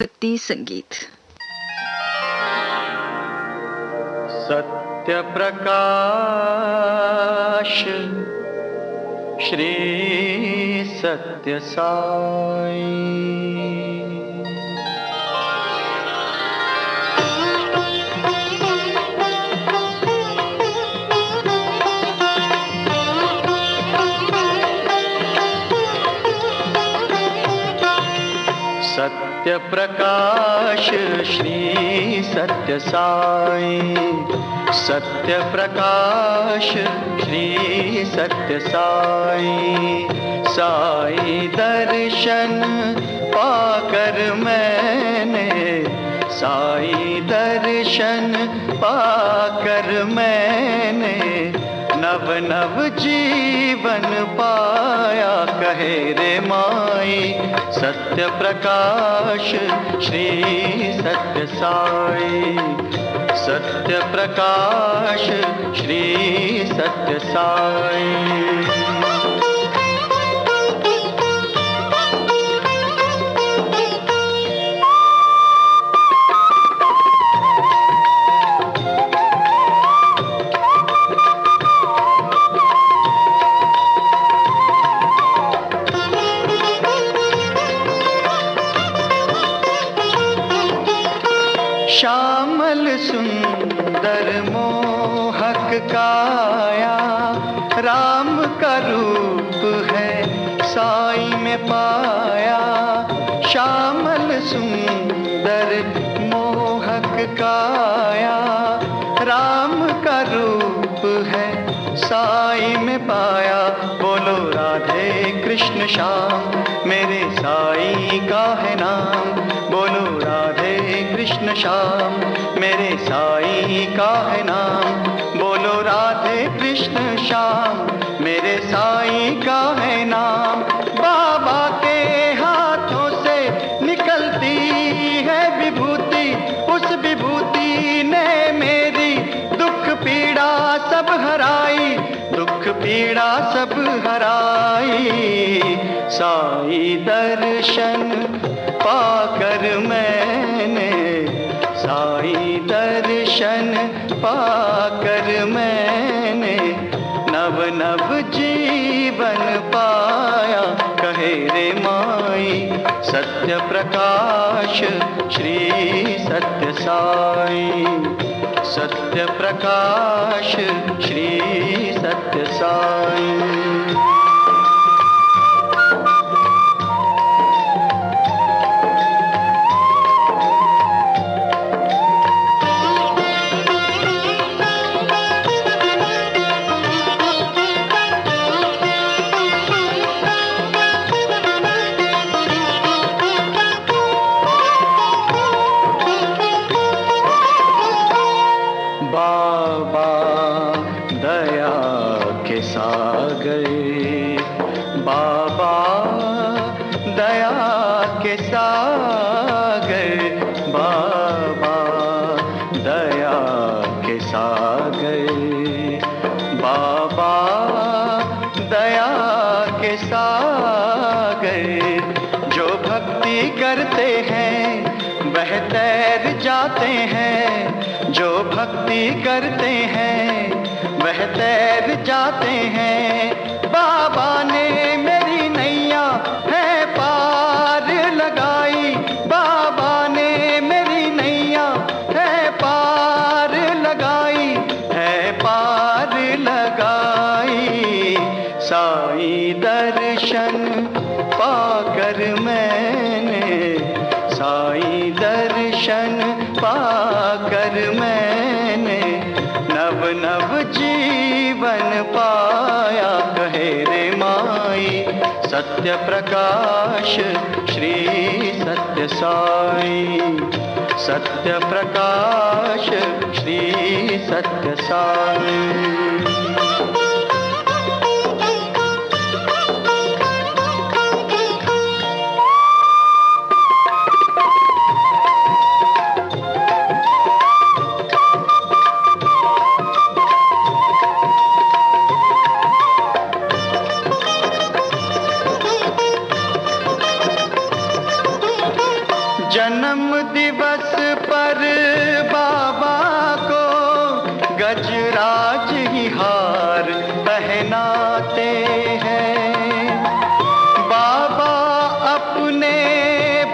भक्ति संगीत। सत्य प्रकाश श्री सत्य साई। सत्य प्रकाश श्री सत्य साई। सत्य प्रकाश श्री सत्य साई। साई दर्शन पाकर मैंने, साई दर्शन पाकर मैंने नव नव जीवन पाया कहे रे माई। सत्य प्रकाश श्री सत्य साई। सत्य प्रकाश श्री सत्य साई। श्यामल सुंदर मोहक काया, राम का रूप है साई में पाया। श्यामल सुंदर मोहक काया, राम का रूप है साई में पाया। बोलो राधे कृष्ण श्याम मेरे साई का है नाम। बोलो राधे कृष्ण श्याम मेरे साई का है नाम। बोलो राधे कृष्ण श्याम मेरे साई का है नाम। बाबा के हाथों से निकलती है विभूति, उस विभूति ने मेरी दुख पीड़ा सब हराई, दुख पीड़ा सब हराई। साई दर्शन पाकर मैंने, साई दर्शन पाकर मैंने नव नव जीवन पाया कहे रे माई। सत्य प्रकाश श्री सत्य साई। सत्य प्रकाश श्री सत्य साई। बाबा दया के सागर, बाबा दया के सागर, बाबा दया के सागर, बाबा दया के सागर। जो भक्ति करते हैं वह तैर जाते हैं, जो भक्ति करते हैं वह तैर जाते हैं। बाबा ने मेरी नैया है पार लगाई, बाबा ने मेरी नैया है पार लगाई, है पार लगाई। साई दर्शन पाकर मैंने, साई दर्शन पाकर मैंने नव नव जीवन पाया कहे रे माई। सत्य प्रकाश श्री सत्य साई। सत्य प्रकाश श्री सत्य साई। जन्म जन्म दिवस पर बाबा को गजराज ही हार पहनाते हैं। बाबा अपने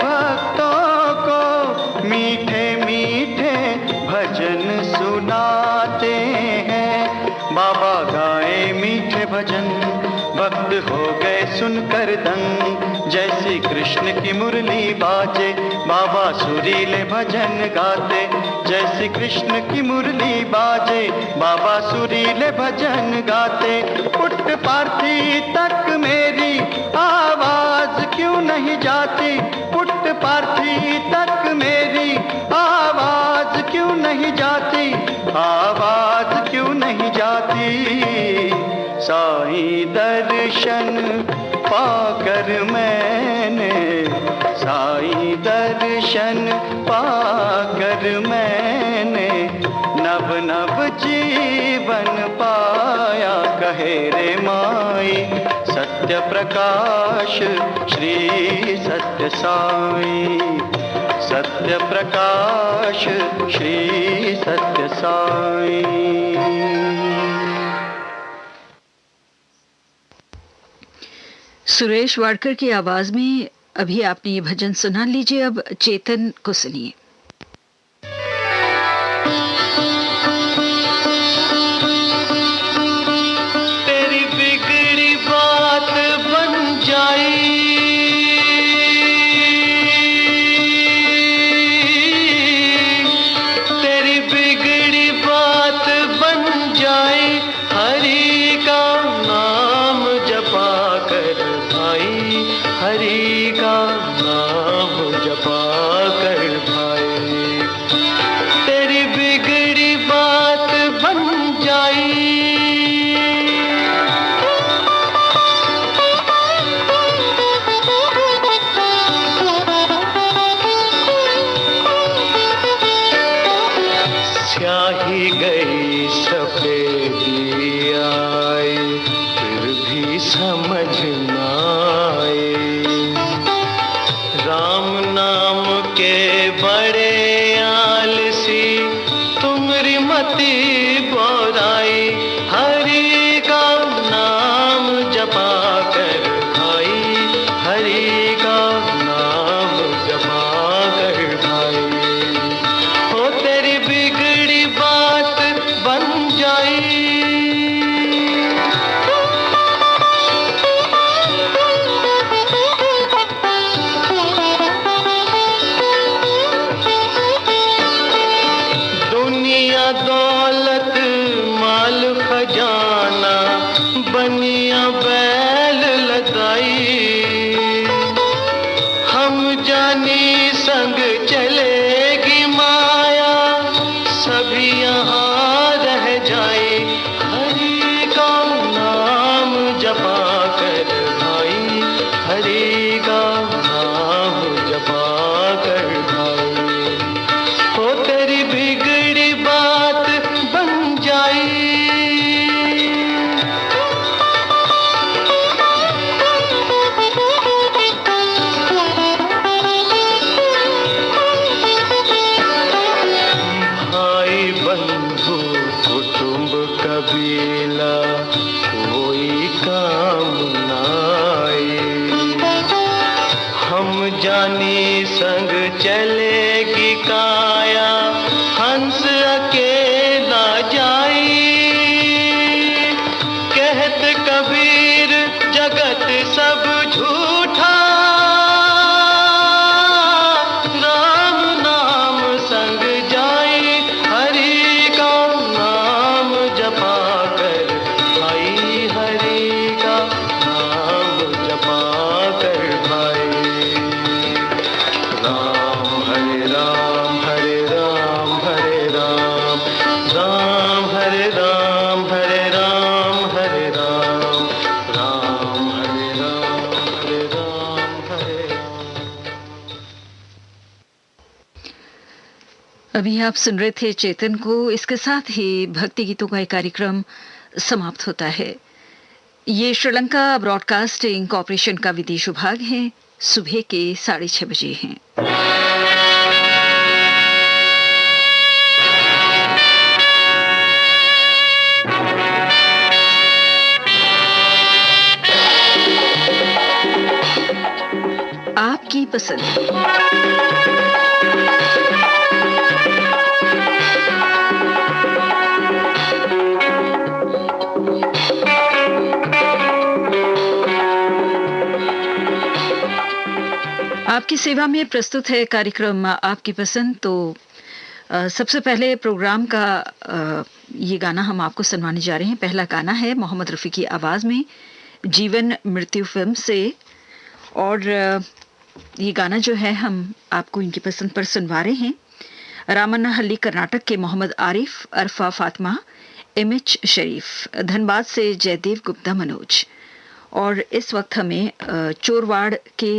भक्तों को मीठे मीठे भजन सुनाते हैं। बाबा गाए मीठे भजन, भक्त हो गए सुनकर दंग। जैसे कृष्ण की मुरली बाजे, बाबा सुरीले भजन गाते। जैसे कृष्ण की मुरली बाजे, बाबा सुरीले भजन गाते। पुट्ट पार्थी तक मेरी आवाज क्यों नहीं जाती? पुट्ट पार्थी तक मेरी आवाज क्यों नहीं जाती? आवाज क्यों नहीं जाती? साईं दर्शन पाकर मैंने, साईं दर्शन पाकर मैंने नव नव जीवन पाया। कहे रे माई सत्य प्रकाश श्री सत्य साई, सत्य प्रकाश श्री सत्य साई। सुरेश वाडकर की आवाज में अभी आपने ये भजन सुना। लीजिए अब चेतन को सुनिए। तेरी बिगड़ी बात बन जाई, तेरी बिगड़ी बात बन जाई। हरि का नाम जपा कर भाई, हरि का नाम जपा कर भाई। तेरी बिगड़ी बात बन जाई। स्याही गई सफेदी आई, फिर भी समझ ना आए। राम नाम के बड़े आलसी, तुम्हारी मति बोराई। हरि का नाम जपा कर भाई, हरि का नाम जपा कर भाई। हो तेरी बिगड़ी बात बन जाई। दुनिया दौलत माल खजाना, बनिया बैल लदाई। हम जानी संग चलेगी माया, सभी यहाँ रह जाए। हरि का नाम जपा कर भाई, हरि का नाम जपा कर भाई। हो तेरी बिगड़ी बात बन जाई। भाई बंधु कुटुंब कबीला कोई काम ना आए। हम जानी संग चलेगी काया, हंस अकेला जाई। कहत कबीर जगत सब झूठा, राम नाम संग जाई। हरि का नाम जपा कर भाई, हरि का नाम जपा कर भाई। राम हरे राम, हरे राम हरे राम, राम हरे राम, हरे राम हरे राम, राम हरे राम, हरे राम हरे राम। अभी आप सुन रहे थे चेतन को। इसके साथ ही भक्ति गीतों का एक कार्यक्रम समाप्त होता है। ये श्रीलंका ब्रॉडकास्टिंग कॉरपोरेशन का विदेश विभाग है। सुबह के 6:30 बजे हैं। पसंद। आपकी सेवा में प्रस्तुत है कार्यक्रम आपकी पसंद। तो सबसे पहले प्रोग्राम का ये गाना हम आपको सुनवाने जा रहे हैं। पहला गाना है मोहम्मद रफ़ी की आवाज़ में, जीवन मृत्यु फिल्म से। और ये गाना जो है हम आपको इनकी पसंद पर सुनवा रहे हैं। रामन्नाहल्ली कर्नाटक के मोहम्मद आरिफ, अरफा फातिमा, एमएच शरीफ, धनबाद से जयदेव गुप्ता मनोज। और इस वक्त हमें चोरवाड़ के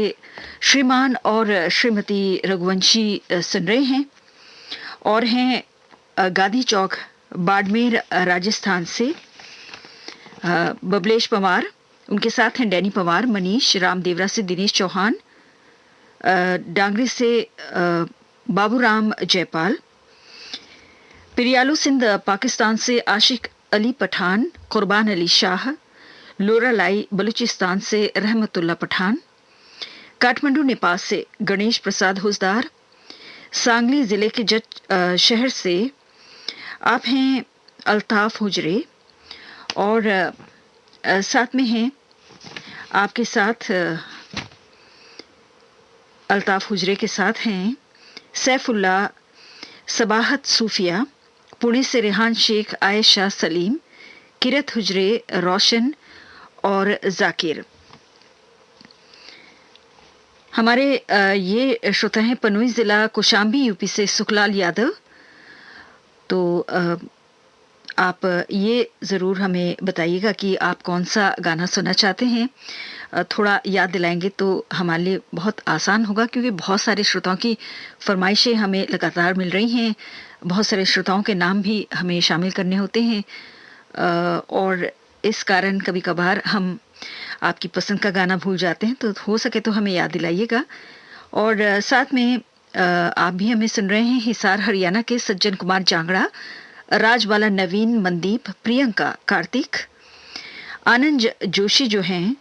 श्रीमान और श्रीमती रघुवंशी सुन रहे हैं और हैं गांधी चौक बाड़मेर राजस्थान से बबलेश पवार, उनके साथ हैं डैनी पवार, मनीष, रामदेवरा से दिनेश चौहान, डांगरी से बाबूराम जयपाल, पिरियालू सिंध पाकिस्तान से आशिक अली पठान, कुर्बान अली शाह, लोरालाई बलूचिस्तान से रहमतुल्ला पठान, काठमांडू नेपाल से गणेश प्रसाद हुसदार, सांगली जिले के जट शहर से आप हैं अल्ताफ हुजरे। और साथ में हैं आपके साथ अल्ताफ हुजरे के साथ हैं सैफुल्ला, सबाहत सूफिया, पुणे से रेहान शेख, आयशा सलीम, किरत हुजरे, रोशन और जाकिर। हमारे ये श्रोता हैं पनोई जिला कौशाम्बी यूपी से सुखलाल यादव। तो आप ये ज़रूर हमें बताइएगा कि आप कौन सा गाना सुनना चाहते हैं। थोड़ा याद दिलाएंगे तो हमारे लिए बहुत आसान होगा, क्योंकि बहुत सारे श्रोताओं की फरमाइशें हमें लगातार मिल रही हैं। बहुत सारे श्रोताओं के नाम भी हमें शामिल करने होते हैं और इस कारण कभी कभार हम आपकी पसंद का गाना भूल जाते हैं। तो हो सके तो हमें याद दिलाइएगा। और साथ में आप भी हमें सुन रहे हैं हिसार हरियाणा के सज्जन कुमार जांगड़ा, राजबाला नवीन, मनदीप, प्रियंका, कार्तिक, आनंद जोशी जो हैं।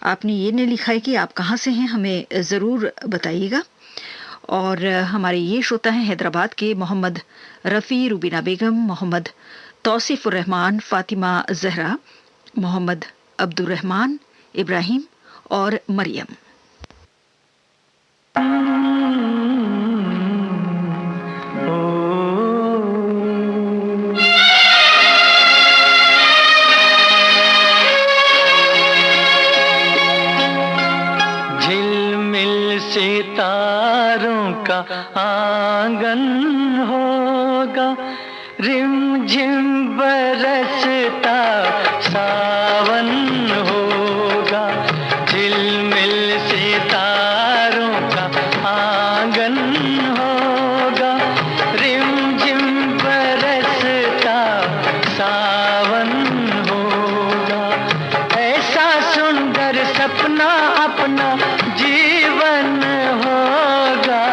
आपने ये नहीं लिखा है कि आप कहाँ से हैं, हमें ज़रूर बताइएगा। और हमारे ये श्रोता हैं हैदराबाद के मोहम्मद रफ़ी, रुबीना बेगम, मोहम्मद तौसीफुर रहमान, फातिमा जहरा, मोहम्मद अब्दुल रहमान, इब्राहिम और मरियम। झिलमिल सितारों का आंगन होगा, रिमझिम बरसता सावन होगा। झिलमिल सितारों का आंगन होगा, रिमझिम बरसता सावन होगा। ऐसा सुंदर सपना अपना जीवन होगा।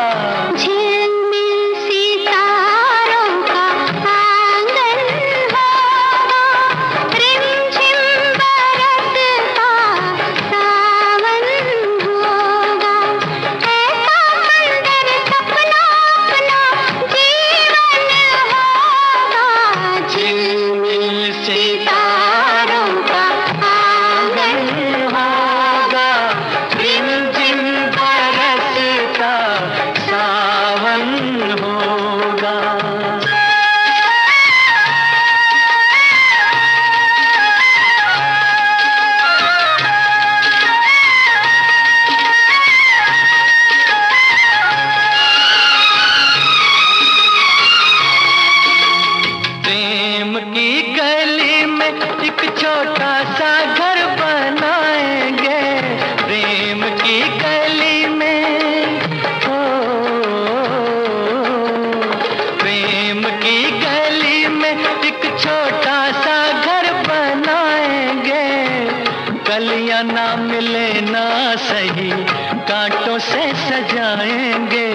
कांटों से सजाएंगे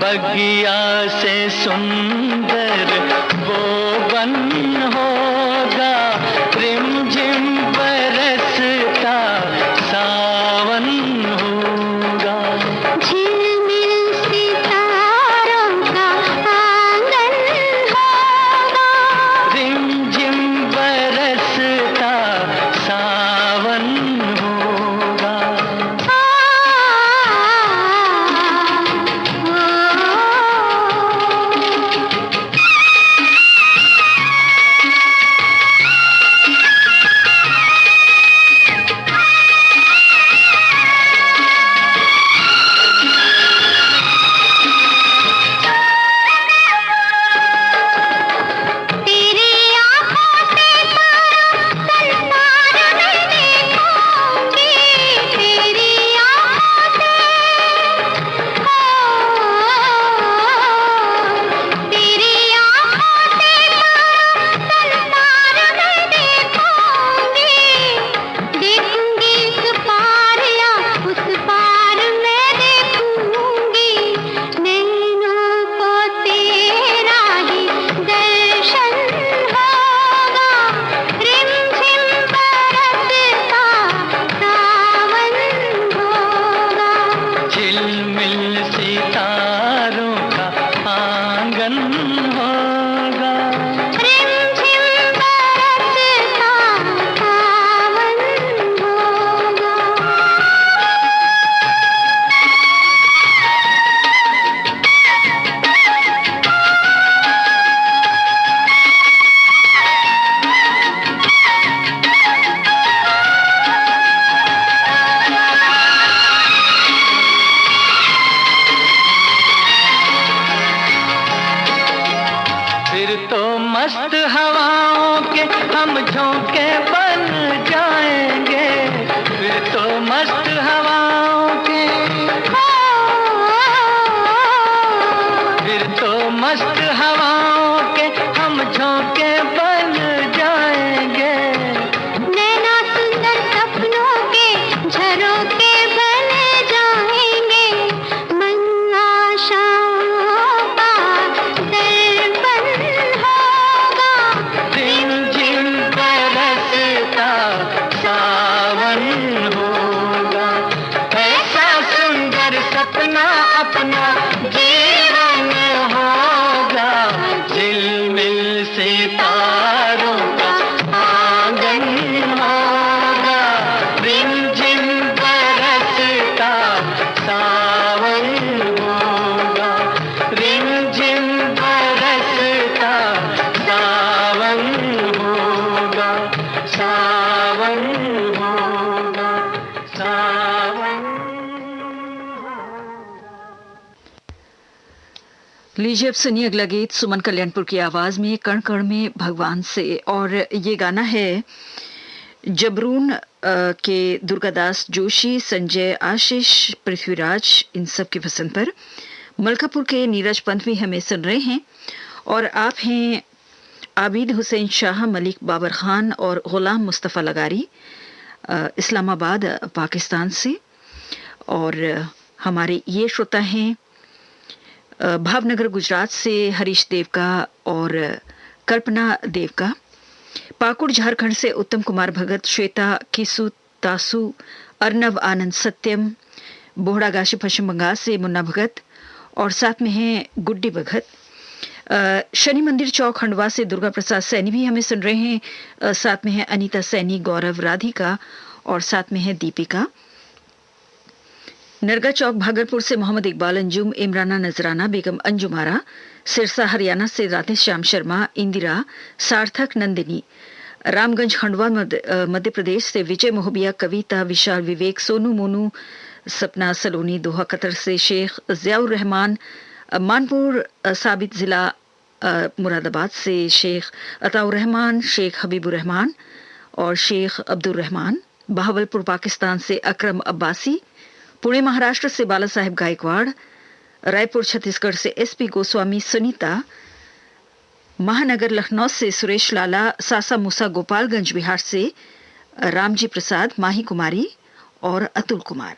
बगिया से सुंदर वो वन होगा। रिमझिम बरसता सावन होगा। मस्त हवाओं के हम झोंके बन जाएंगे, फिर तो मस्त हवाओं के, फिर तो मस्त हवाओं के हम झोंके बन जाएंगे। नैना सुंदर सपनों के झरोखे बन जाएंगे, मन आशाओं का दर्पण होगा। रिमझिम बरसता सावन होगा, ऐसा सुंदर सपना अपना जीवन होगा। झिलमिल सितारों का आंगन होगा, रिमझिम बरसता सावन होगा, रिमझिम बरसता सावन होगा, सावन होगा, सावन। लीजिए अब सुनिए अगला गीत सुमन कल्याणपुर की आवाज में कण कण में भगवान से, और ये गाना है जबरून के दुर्गादास जोशी, संजय, आशीष, पृथ्वीराज, इन सब की पसंद पर। मलकापुर के नीरज पंत भी हमें सुन रहे हैं, और आप हैं आबिद हुसैन शाह, मलिक बाबर खान और गुलाम मुस्तफ़ा लगारी, इस्लामाबाद पाकिस्तान से। और हमारे ये श्रोता हैं भावनगर गुजरात से हरीश देवका और कल्पना देवका, पाकुड़ झारखंड से उत्तम कुमार भगत, श्वेता, किसु, तासु, अर्नव आनंद, सत्यम, बोहड़ागाशी पश्चिम बंगाल से मुन्ना भगत, और साथ में हैं गुड्डी भगत। शनि मंदिर चौक खंडवा से दुर्गा प्रसाद सैनी भी हमें सुन रहे हैं, साथ में है अनीता सैनी, गौरव, राधिका, और साथ में है दीपिका। नरगा चौक भागलपुर से मोहम्मद इकबाल अंजुम, इमराना नजराना, बेगम अंजुमारा, सिरसा हरियाणा से राधेश्याम शर्मा, इंदिरा, सार्थक, नंदिनी, रामगंज खंडवा मध्य प्रदेश से विजय मोहबिया, कविता, विशाल, विवेक, सोनू, मोनू, सपना सलोनी, दोहा कतर से शेख जियाउर रहमान, मानपुर साबित जिला मुरादाबाद से शेख अताउर रहमान, शेख हबीबुर रहमान और शेख अब्दुल रहमान, बहावलपुर पाकिस्तान से अकरम अब्बासी, पुणे महाराष्ट्र से बाला साहेब गायकवाड़, रायपुर छत्तीसगढ़ से एसपी गोस्वामी, सुनीता, महानगर लखनऊ से सुरेश लाला, सासा मूसा, गोपालगंज बिहार से रामजी प्रसाद, माही कुमारी और अतुल कुमार।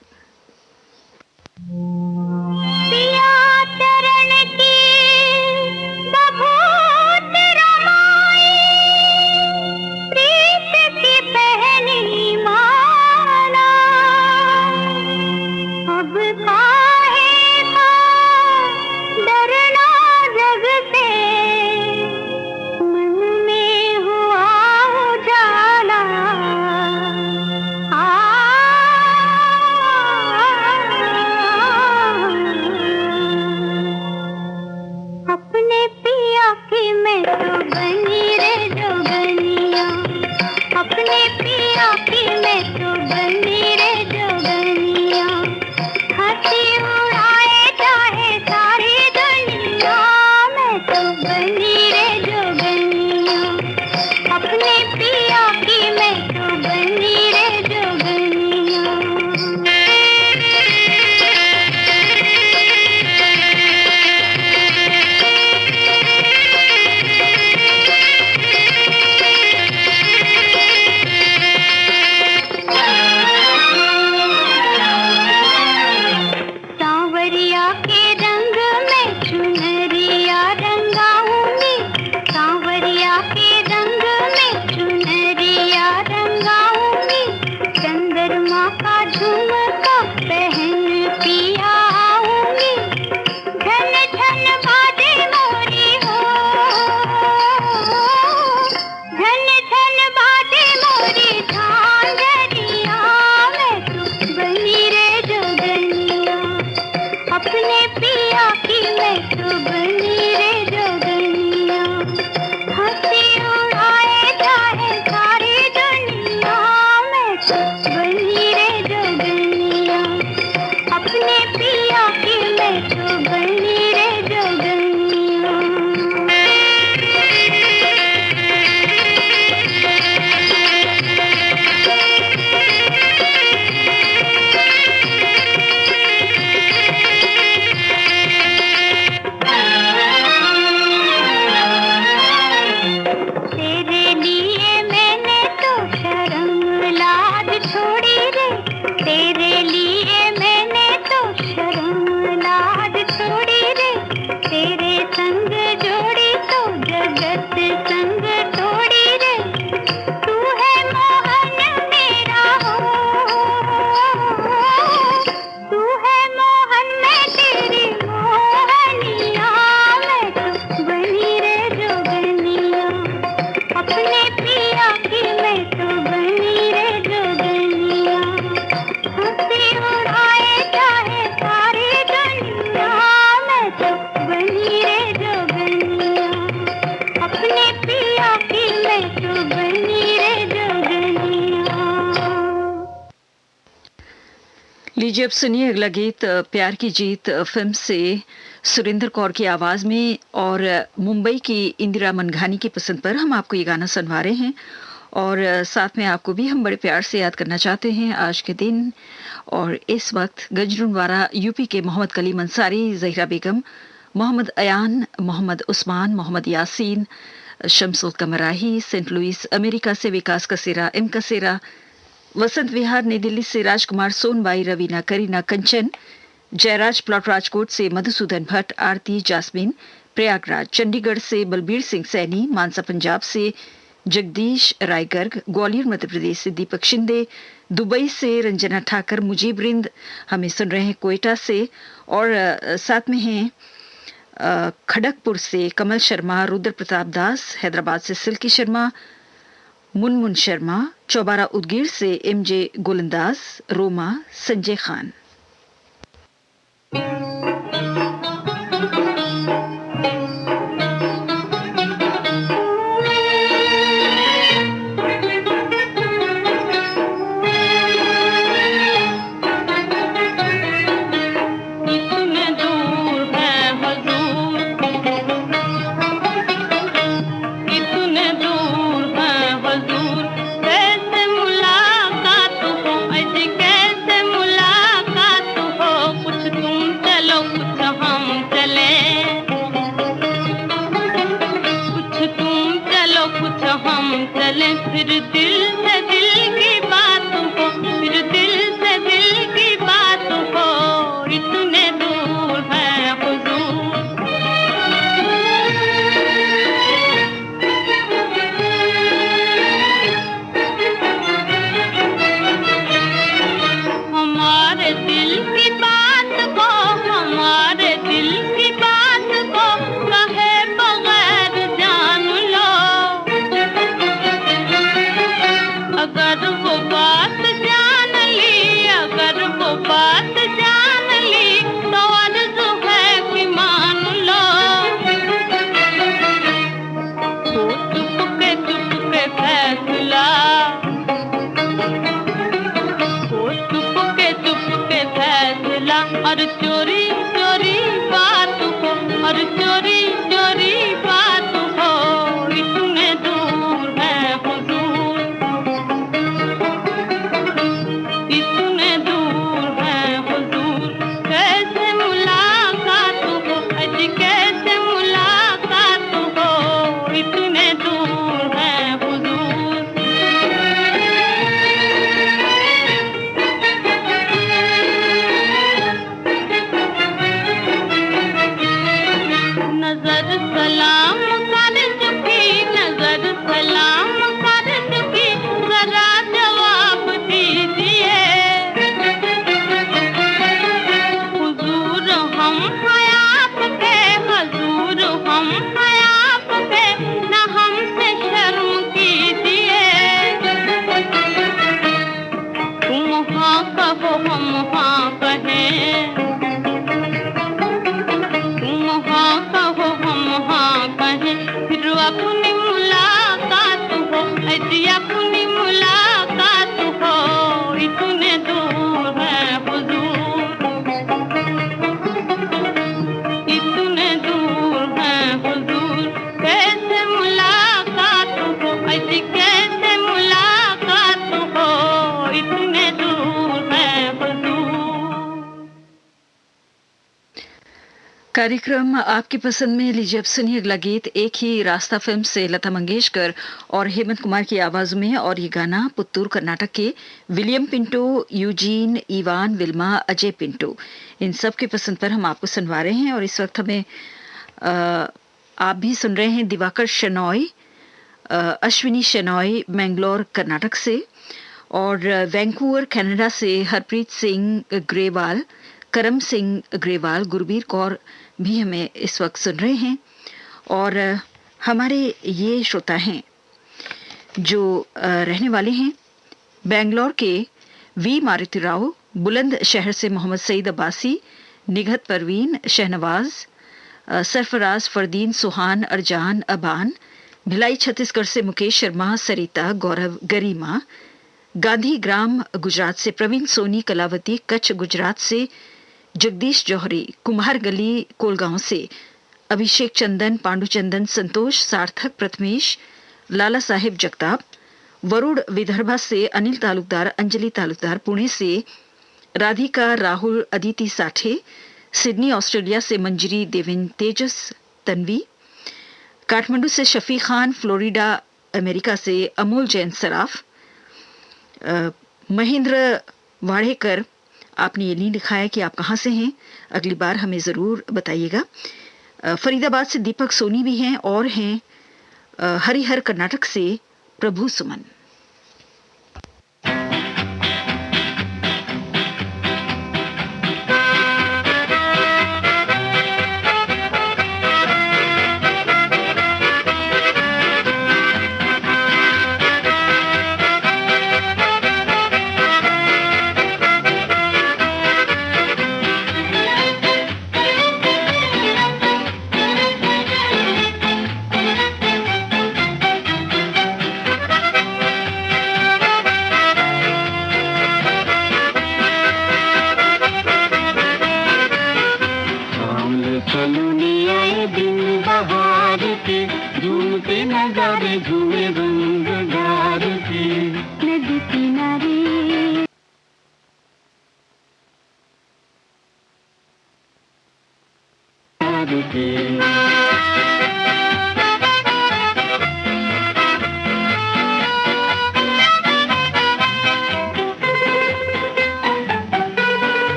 लीजिए अब सुनिए अगला गीत प्यार की जीत फिल्म से सुरेंद्र कौर की आवाज में और मुंबई की इंदिरा मनघानी की पसंद पर हम आपको ये गाना सुनवा रहे हैं और साथ में आपको भी हम बड़े प्यार से याद करना चाहते हैं आज के दिन। और इस वक्त गजरुनवारा यूपी के Mohammad Kaleem Ansari, Zaheera Begum, Mohammad Ayaan, Mohammad Usman, Mohammad Yaseen, Shamsul Kamrahi, Saint Louis America से विकास कसेरा, एम कसेरा, वसंत विहार नई दिल्ली से राजकुमार सोनबाई, रवीना, करीना, कंचन, जयराज प्लॉट राजकोट से मधुसूदन भट्ट, आरती, जासमीन, प्रयागराज, चंडीगढ़ से बलबीर सिंह सैनी, मानसा पंजाब से जगदीश रायगर्ग, ग्वालियर मध्य प्रदेश से दीपक शिंदे, दुबई से रंजना ठाकर, मुजीब रिंद हमें सुन रहे हैं कोयटा से और साथ में हैं खड़गपुर से कमल शर्मा, रुद्र प्रताप दास, हैदराबाद से सिल्की शर्मा, मुनमुन शर्मा, चौबारा उदगीर से एमजे गोलंदाज, रोमा, संजय खान। कार्यक्रम आपकी पसंद में लीजिए अब सुनिए अगला गीत एक ही रास्ता फिल्म से लता मंगेशकर और हेमंत कुमार की आवाज में और ये गाना पुत्तूर कर्नाटक के William Pinto, Eugene, Ivan, Wilma, Ajay Pinto इन सब की पसंद पर हम आपको सुनवा रहे हैं। और इस वक्त हमें आप भी सुन रहे हैं दिवाकर शेनॉय, अश्विनी शेनॉय मैंगलोर कर्नाटक से और वैंकूवर कनाडा से हरप्रीत सिंह ग्रेवाल, करम सिंह ग्रेवाल, गुरबीर कौर भी हमें इस वक्त सुन रहे हैं। और हमारे ये श्रोता हैं जो रहने वाले हैं बेंगलोर के वी मारुति राव, बुलंदशहर से मोहम्मद सईद अब्बासी, निघत परवीन, शहनवाज, सरफराज, फरदीन, सुहान, अरजान, अबान, भिलाई छत्तीसगढ़ से मुकेश शर्मा, सरिता, गौरव, गरिमा, गांधी ग्राम गुजरात से प्रवीण सोनी, कलावती कच्छ गुजरात से जगदीश जौहरी, कुम्हार गली कोलगांव से अभिषेक चंदन, पांडुचंदन, संतोष, सार्थक, प्रथमेश, लाला साहेब जगताप, वरुण विदर्भा से अनिल तालुकदार, अंजलि तालुकदार, पुणे से राधिका, राहुल, अदिति साठे, सिडनी ऑस्ट्रेलिया से मंजरी देवेन, तेजस, तन्वी, काठमांडू से शफी खान, फ्लोरिडा अमेरिका से अमोल जैन सराफ, महेंद्र वाड़ेकर, आपने ये नहीं लिखा है कि आप कहाँ से हैं, अगली बार हमें ज़रूर बताइएगा। फरीदाबाद से दीपक सोनी भी हैं और हैं हरिहर कर्नाटक से प्रभु सुमन।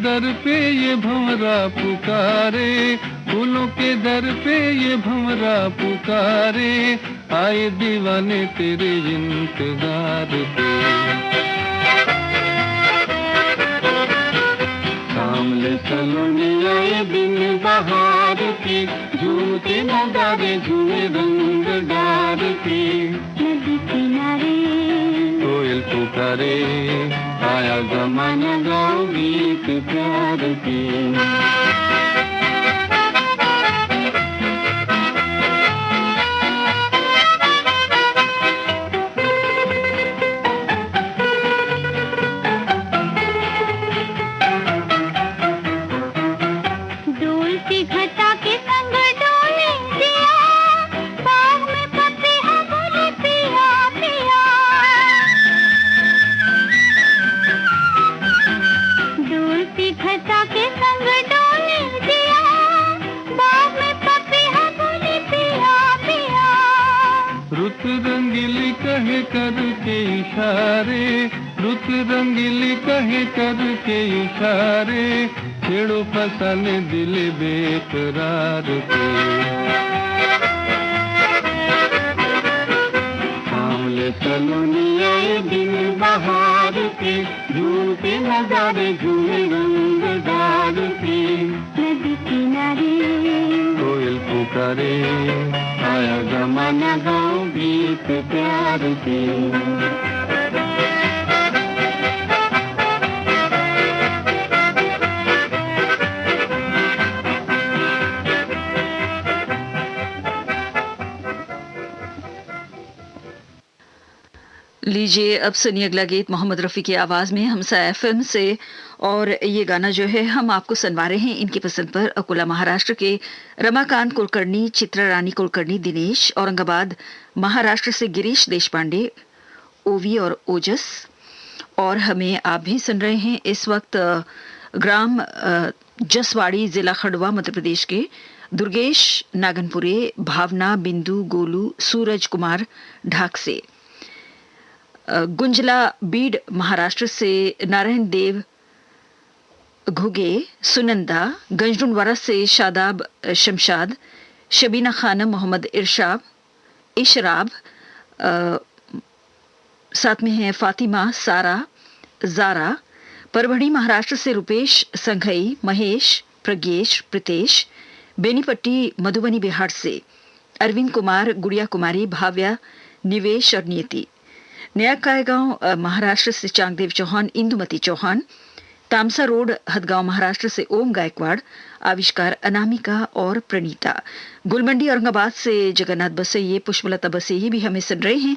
दर पे ये भंवरा पुकारे, फूलों के दर पे ये भंवरा पुकारे, आए दीवाने तेरे इंतजार पे। सामले सलोने आए बिन बहार के, झूमते नजारे झूमे रंग डार के। नदी किनारे कोयल पुकारे, आया जमाना गाओ गीत प्यार के। डोलती घटा के संग डोले दिया, बाग में पपीहा बोले पिया पिया। डोलती घटा के संग डोले दिया, बाग में पपीहा बोले पिया पिया। रुत रंगीली कहे करके इशारे, रुत रंगीली कहे करके इशारे, छेड़ो फसाने दिल बेकरार के। सामले सलोनी आए दिन बहार के, झूमते नजारे झूमे रंग डार के। नदी किनारे कोयल पुकारे, आया जमाना गाओ गीत प्यार के। लीजिए अब सुनिए अगला गीत मोहम्मद रफ़ी की आवाज़ में हमसाया फिल्म से। और ये गाना जो है हम आपको सुनवा रहे हैं इनकी पसंद पर अकोला महाराष्ट्र के रमाकांत कुलकर्णी, चित्रा रानी कुलकर्णी, दिनेश, औरंगाबाद महाराष्ट्र से गिरीश देशपांडे, ओवी और ओजस। और हमें आप भी सुन रहे हैं इस वक्त ग्राम जसवाड़ी, जिला खंडवा, मध्य प्रदेश के दुर्गेश नागनपुरे, भावना, बिंदु, गोलू, सूरज कुमार ढाक से, गुंजला बीड महाराष्ट्र से नारायण देव घुगे, सुनंदा, गंजडुनवारा से शादाब शमशाद, शबीना खानम, मोहम्मद इशराब, साथ में हैं फातिमा, सारा, जारा, परभणी महाराष्ट्र से रुपेश संघई, महेश, प्रज्ञेश, प्रीतेश, बेनीपट्टी मधुबनी बिहार से अरविंद कुमार, गुड़िया कुमारी, भाव्या, निवेश और नियति। नया कायगांव महाराष्ट्र से चांगदेव चौहान, इंदुमती चौहान, तामसा रोड हदगांव महाराष्ट्र से ओम गायकवाड़, आविष्कार अनामिका और प्रणीता। गुलमंडी औरंगाबाद से जगन्नाथ बसैये, पुष्पलता बसैये भी हमें सुन रहे हैं।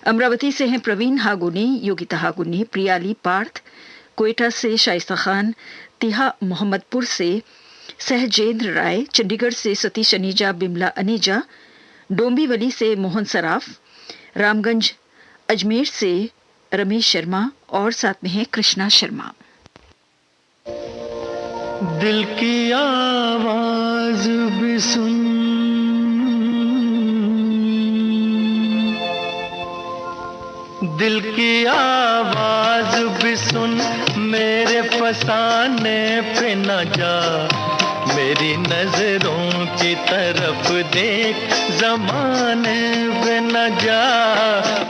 अमरावती से हैं प्रवीण हागुनी, योगिता हागुनी, प्रियाली पार्थ, कोयटा से शाइस्ता खान, तिहा मोहम्मदपुर से सहजेंद्र राय, चंडीगढ़ से सतीश अनीजा, बिमला अनीजा, डोंबिवली से मोहन सराफ, रामगंज अजमेर से रमेश शर्मा और साथ में है कृष्णा शर्मा। दिल की आवाज भी सुन, दिल की आवाज भी सुन, मेरे फसाने पे न जा, मेरी नजरों की तरफ देख, जमाने पे न जा।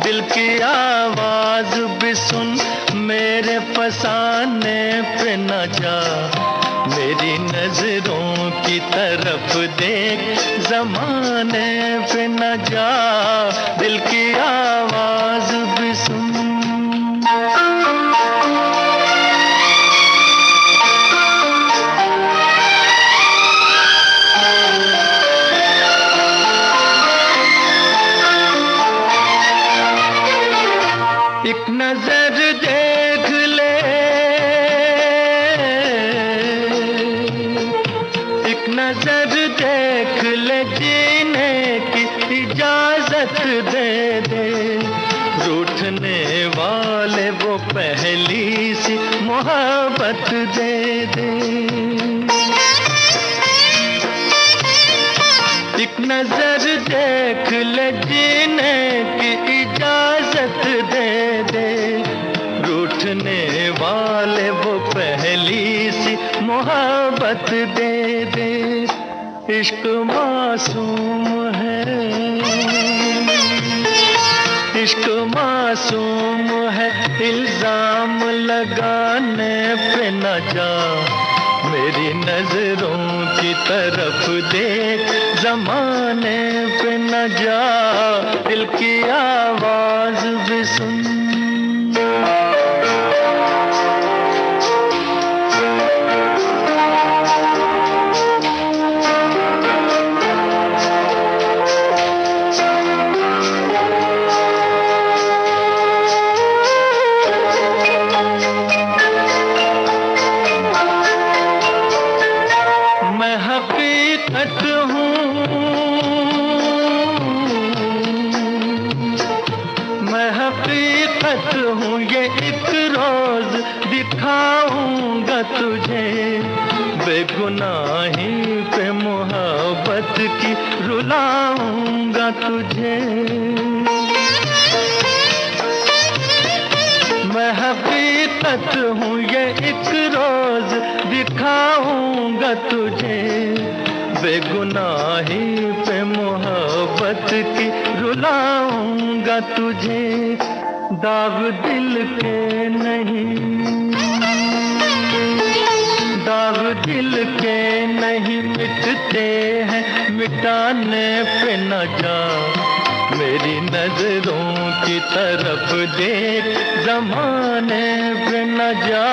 दिल की आवाज भी सुन, मेरे फसाने पे न जा, मेरी नजरों की तरफ देख, जमाने पे न जा। दिल की आवाज भी सुन। एक नजर देख ले, एक नजर देख ले, जीने की इजाजत दे दे, रूठने वाले वो पहली सी मोहब्बत दे दे। एक नजर देख ले, जीने की इजाजत दे दे, रूठने वाले वो पहली सी मोहब्बत दे दे। इश्क मासूम है, इश्क मासूम है, इल्जाम लगाने पे न जा, मेरी नजरों की तरफ देख, जमाने पे न जा। दिल की आवाज भी सुन। मैं हकीकत हूँ, मैं हकीकत हूँ, ये एक रोज दिखाऊंगा तुझे, बेगुनाही पे मोहब्बत की रुलाऊंगा तुझे। मैं हकीकत हूँ, ये एक रोज दिखाऊंगा तुझे, बेगुनाही पे मोहब्बत की रुलाऊंगा तुझे। दाग दिल के नहीं, दाग दिल के नहीं मिटते हैं, मिटाने पे न जा, मेरी नजरों की तरफ देख, जमाने पे न जा।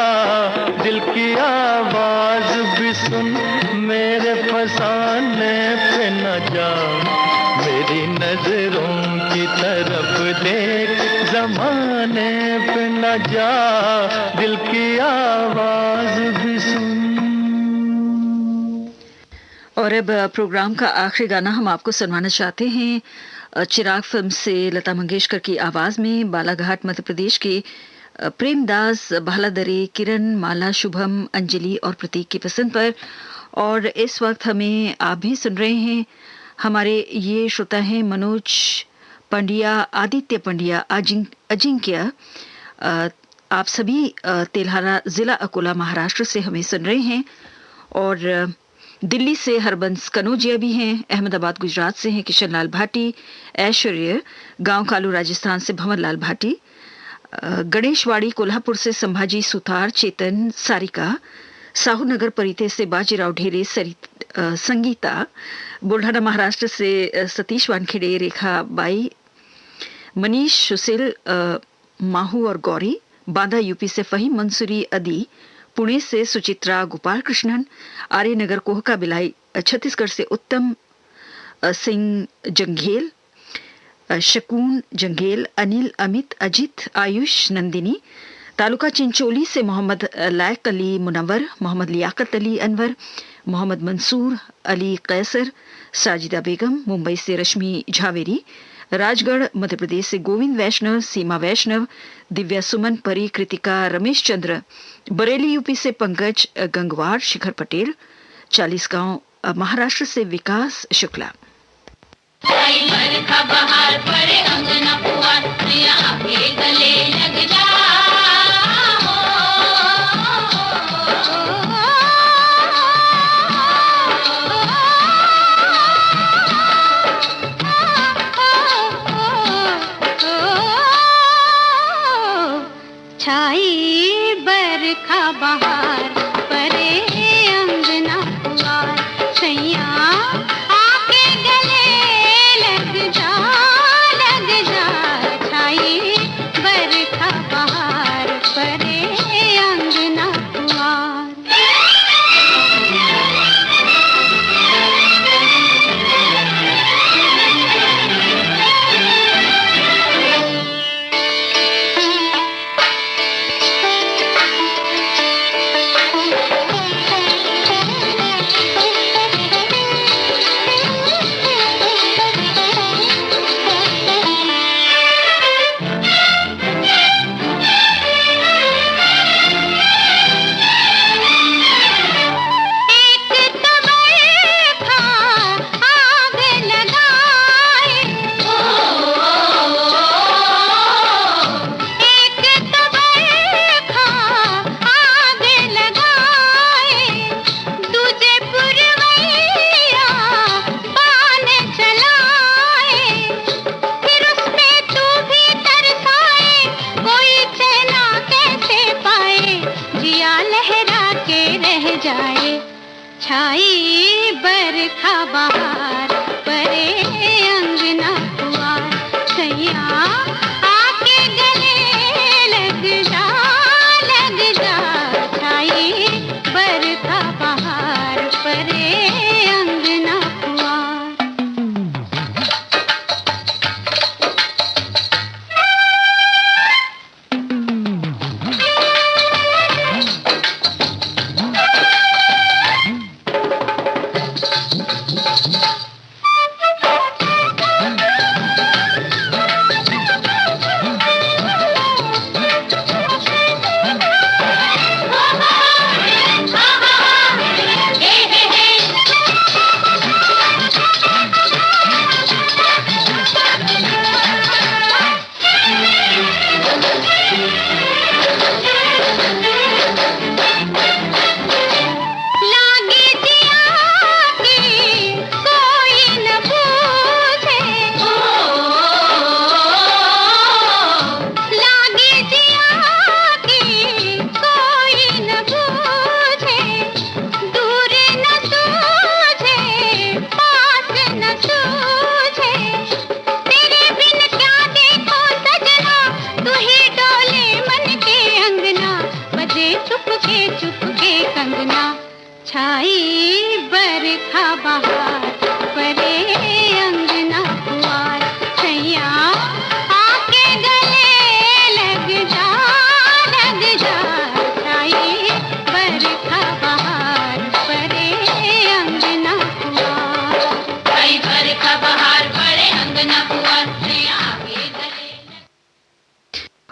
दिल की आवाज भी सुन, मेरे फसाने पे न जा, मेरी नजरों की तरफ देख, जमाने पे न जा। दिल की आवाज भी सुन। और अब प्रोग्राम का आखिरी गाना हम आपको सुनवाना चाहते हैं। चिराग फिल्म से लता मंगेशकर की आवाज में, बालाघाट मध्य प्रदेश के प्रेमदास भालादरे, किरण, माला, शुभम, अंजलि और प्रतीक की पसंद पर। और इस वक्त हमें आप भी सुन रहे हैं, हमारे ये श्रोता हैं मनोज पंड्या, आदित्य पंड्या, अजिंक्य, आप सभी तेल्हारा जिला अकोला महाराष्ट्र से हमें सुन रहे हैं। और दिल्ली से हरबंस कनौजिया भी हैं, अहमदाबाद गुजरात से हैं किशन लाल भाटी, ऐश्वर्य, गांव कालू राजस्थान से भंवर लाल भाटी, गणेशवाड़ी कोल्हापुर से संभाजी सुतार, चेतन, सारिका, साहू नगर परिते से बाजीराव ढेरे, संगीता, बुल्ढाना महाराष्ट्र से सतीश वानखेड़े, रेखा बाई, मनीष, सुशील, माहू और गौरी, बांदा यूपी से फहीम मंसूरी अदी, पुणे से सुचित्रा, गोपाल कृष्णन, आर्य नगर कोहका बिलाई, छत्तीसगढ़ से उत्तम सिंह जंघेल, शकून जंघेल, अनिल, अमित, अजित, आयुष, नंदिनी, तालुका चिंचोली से मोहम्मद लायक अली मुनव्वर, मोहम्मद लियाकत अली अनवर, मोहम्मद मंसूर अली कैसर, साजिदा बेगम, मुंबई से रश्मि झावेरी, राजगढ़ मध्य प्रदेश से गोविंद वैष्णव, सीमा वैष्णव, दिव्या सुमन, परी, कृतिका, रमेश चंद्र, बरेली यूपी से पंकज गंगवार, शिखर पटेल, 40 गांव महाराष्ट्र से विकास शुक्ला। बरखा बहार पड़े अंगना पुआर, प्रिया आके गले लग जा। छाई बरखा बहार परे अंगना पुआर, सैया आके गले लग जा, लग जा। छाई बरखा बहार परे अंगना पुआर। छाई बरखा बहार परे अंगना पुआर, सैया आके गले लग जा, लग जा। छाई बरखा बहार परे अंगना पुआर। छाई बरखा बहार परे अंगना पुआर, सैया आके गले लग जा, लग जा। छाई बरखा बहार परे अंगना पुआर, छाई बरखा बहार परे अंगना पुआर, सैया आके गले।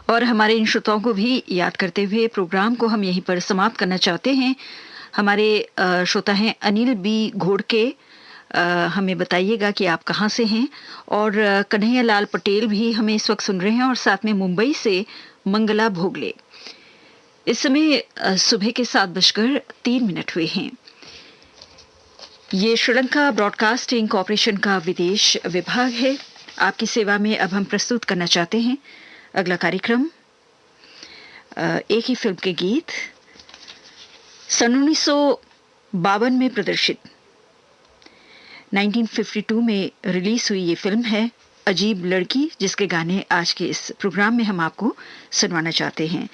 और हमारे इन श्रोताओं को भी याद करते हुए प्रोग्राम को हम यहीं पर समाप्त करना चाहते हैं। हमारे श्रोता हैं अनिल बी घोड़के, हमें बताइएगा कि आप कहाँ से हैं। और कन्हैया लाल पटेल भी हमें इस वक्त सुन रहे हैं, और साथ में मुंबई से मंगला भोगले। इस समय सुबह के 7:03 हुए हैं। ये श्रीलंका ब्रॉडकास्टिंग कॉरपोरेशन का विदेश विभाग है। आपकी सेवा में अब हम प्रस्तुत करना चाहते हैं अगला कार्यक्रम एक ही फिल्म के गीत। सन 1952 में प्रदर्शित 1952 में रिलीज हुई ये फिल्म है अजीब लड़की, जिसके गाने आज के इस प्रोग्राम में हम आपको सुनवाना चाहते हैं।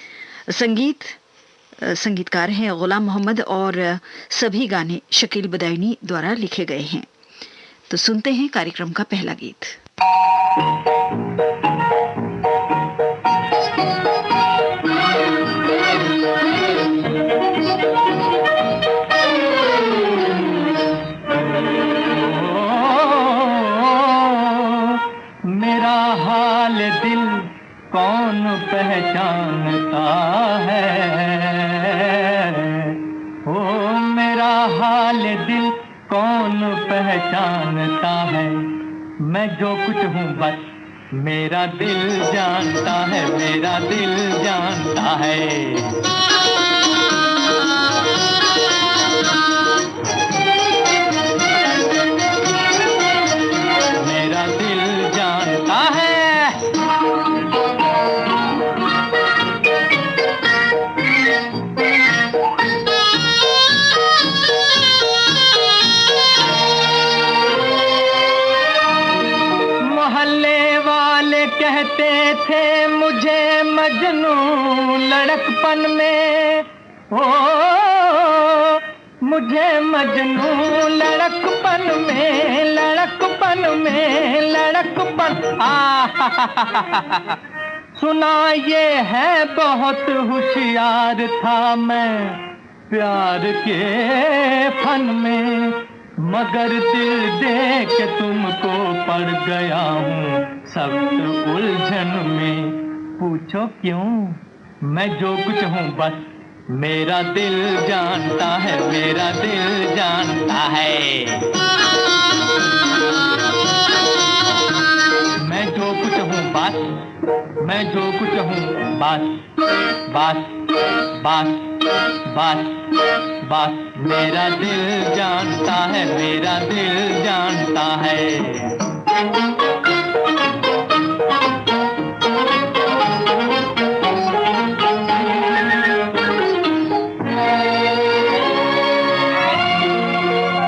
संगीतकार हैं गुलाम मोहम्मद और सभी गाने शकील बदायूनी द्वारा लिखे गए हैं। तो सुनते हैं कार्यक्रम का पहला गीत। मेरा हाल दिल कौन पहचानता है, ओ मेरा हाल दिल कौन पहचानता है। मैं जो कुछ हूँ बस मेरा दिल जानता है, मेरा दिल जानता है। कहते थे मुझे मजनू लड़कपन में, ओ मुझे मजनू लड़कपन में, लड़कपन में, लड़कपन सुना ये है बहुत होशियार था मैं प्यार के फन में, मगर दिल दे के तुमको पड़ गया हूँ सख्त उलझन में। पूछो क्यों, मैं जो कुछ हूँ बस मेरा दिल जानता है, मेरा दिल जानता है। मैं जो कुछ हूँ बस, मैं जो कुछ हूँ बस, बस बस बस बस मेरा दिल जानता है, मेरा दिल जानता है।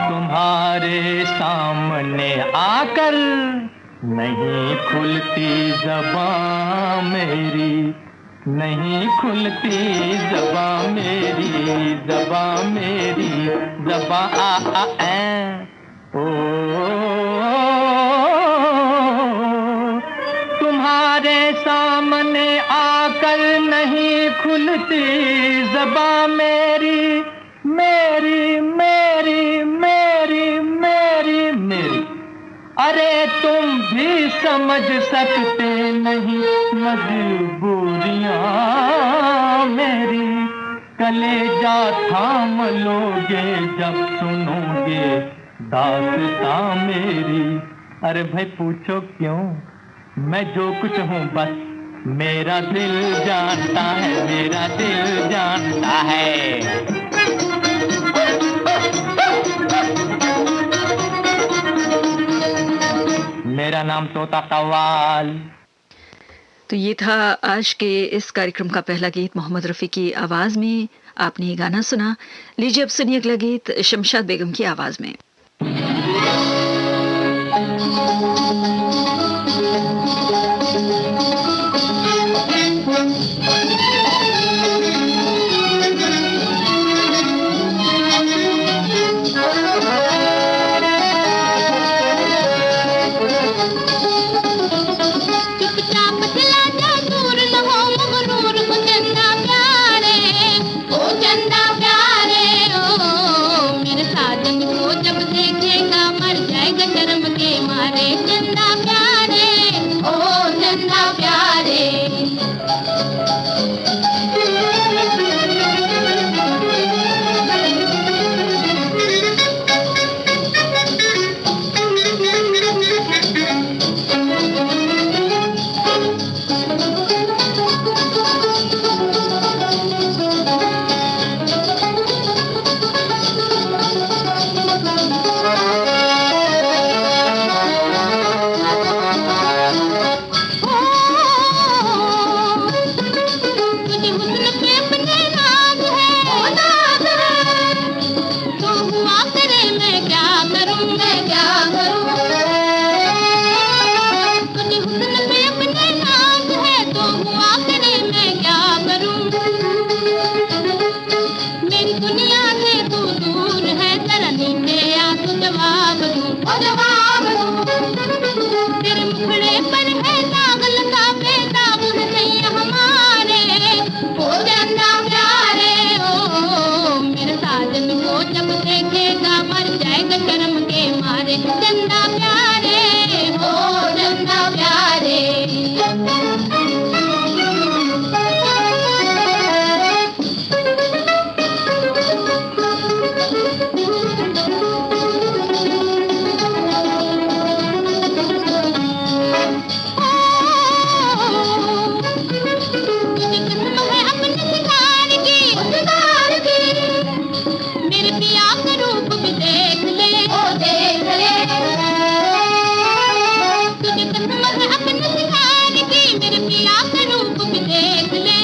तुम्हारे सामने आकर नहीं खुलती ज़बां मेरी, नहीं खुलती ज़बां मेरी, ज़बां मेरी, ज़बां आ ऐ ओ तुम्हारे सामने आकर नहीं खुलती ज़बां मेरी, मेरी मेरी मेरी मेरी मेरी। अरे तुम भी समझ सकते नहीं मजबूरियां मेरी, कलेजा थाम लोगे जब सुनोगे दास्तां मेरी। अरे भाई पूछो क्यों, मैं जो कुछ हूँ बस मेरा दिल जानता है, मेरा दिल जानता है। मेरा नाम तोता कव्वाल। तो ये था आज के इस कार्यक्रम का पहला गीत मोहम्मद रफ़ी की आवाज में। आपने ये गाना सुना। लीजिए अब सुनिए अगला गीत शमशाद बेगम की आवाज में। जब मेरे पिया का रूप भी देख ले,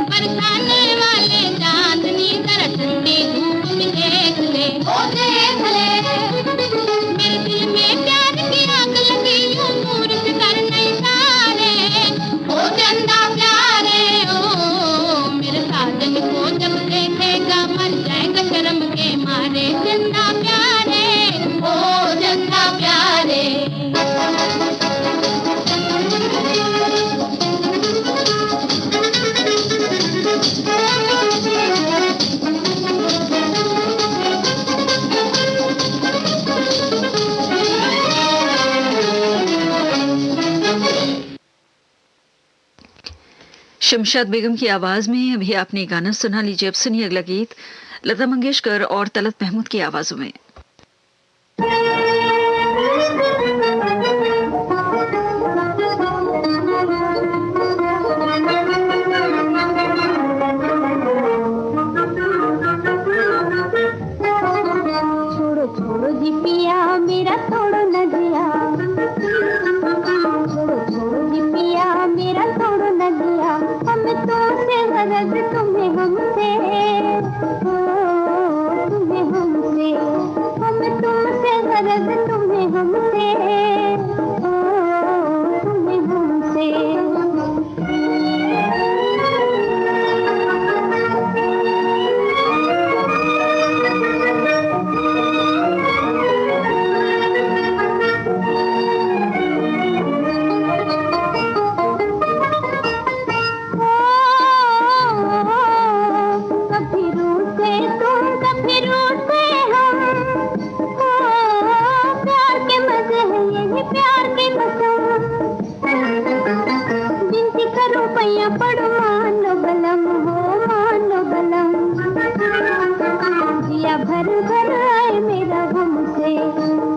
बरसाने वाले चांदनी जरा ठंडी धूप भी देख ले, ओ देख ले। मेरे दिल में प्यार की आग लगी यूं दूर से करने इशारे, ओ चंदा प्यारे ओ मेरे साजन को जब देखेगा मर जाएगा शर्म के मारे, चंदा प्यारे ओ चंदा प्यारे। शमशाद बेगम की आवाज में अभी आपने गाना सुना। लीजिए अब सुनिए अगला गीत लता मंगेशकर और तलत महमूद की आवाजों में। छोड़ो छोड़ो जी पिया मेरा छोड़ो न दिया, छोड़ो छोड़ो जी पिया मेरा छोड़ो न दिया, हम तुमसे गरज तुम्हें हमसे, ओ तुम्हें हमसे, हम तुमसे गरज तुम्हें हमसे, ओ तुम्हें हमसे। कभी रूठे तुम कभी रूठे हम, प्यार के मजे हैं यही प्यार के कसम, बिनती करो पैया पड़ो मान लो बलम हो मान लो बलम, जिया भर भर आए मेरा हमसे,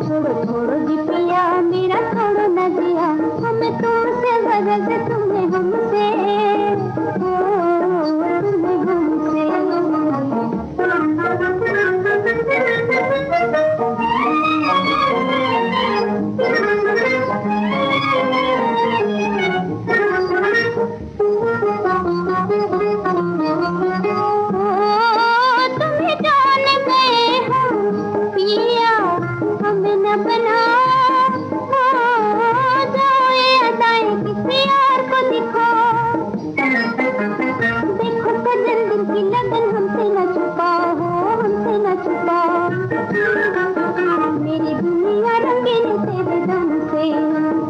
छोड़ो छोड़ो जी पिया मेरा छोड़ो न दिया, हमें तुमसे गरज तुम्हें हमसे, ओ तुम्हें हमसे। तुम्हें जान गए हम पिया हमें न बना, जाओ ये अदाएं किसी और को दिखा, देखो सजन दिल की लगन हमसे न छुपा हो हमसे न छुपा, मेरी दुनिया रंगीन तेरे दम से,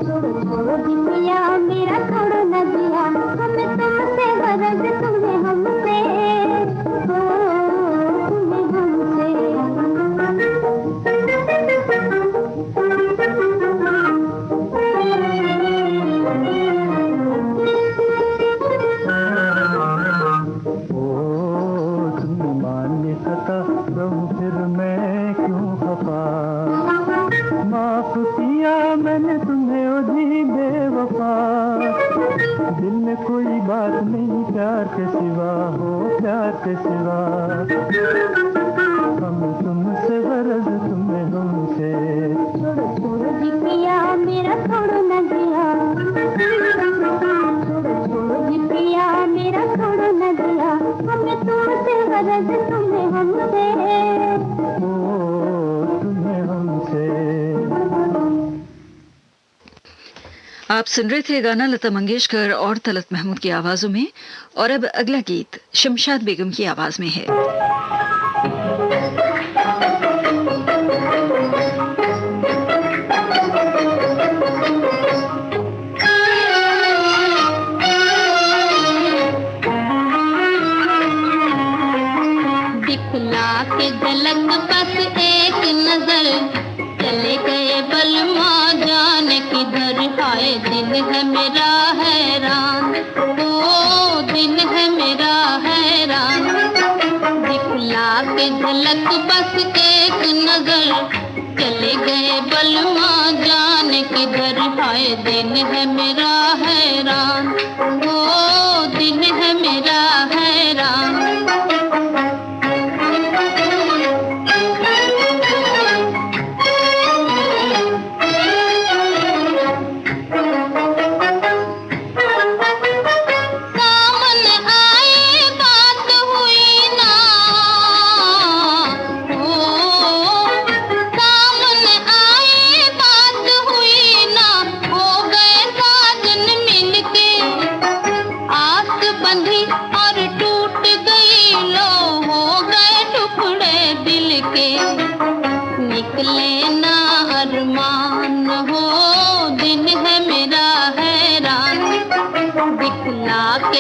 छोड़ो छोड़ो जी पिया मेरा छोड़ो न दिया, हमें तुमसे गरज तुम्हें हमसे, ओ तुम्हें हमसे। तुम माने खता रहूं फिर मैं क्यों खफा, माफ किया मैंने तुम्हें ओ जी बेवफा, दिल में कोई बात नहीं प्यार के सिवा हो प्यार के सिवा, हम तुमसे गरज तुम्हें हमसे, छोड़ो छोड़ो जी पिया मेरा छोड़ो न दिया, छोड़ो छोड़ो जी पिया मेरा छोड़ो न दिया, हमें तुमसे गरज तुम्हें हमसे, ओ तुम्हें हमसे। आप सुन रहे थे गाना लता मंगेशकर और तलत महमूद की आवाजों में। और अब अगला गीत शमशाद बेगम की आवाज में है। दिखला के झलक बस एक नजर, चले गए बलमा जाने किधर, हाय दिल है मेरा हैरान, ओ दिल है मेरा हैरान, दिखला के झलक बस एक नजर, चले गए बलमा जाने किधर, हाय दिल है मेरा हैरान, ओ दिल है मेरा हैरान।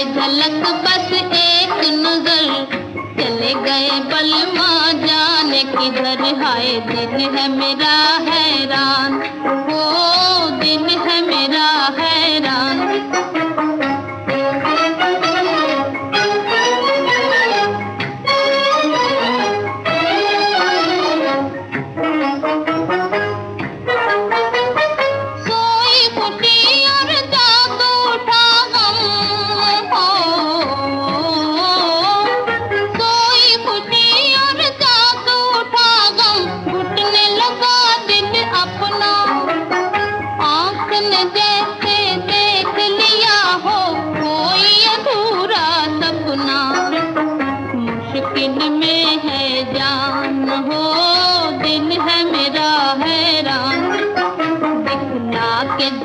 झलक बस एक नजर, चले गए बलमा जाने किधर, हाय दिल है मेरा हैरान, ओ दिल है मेरा हैरान।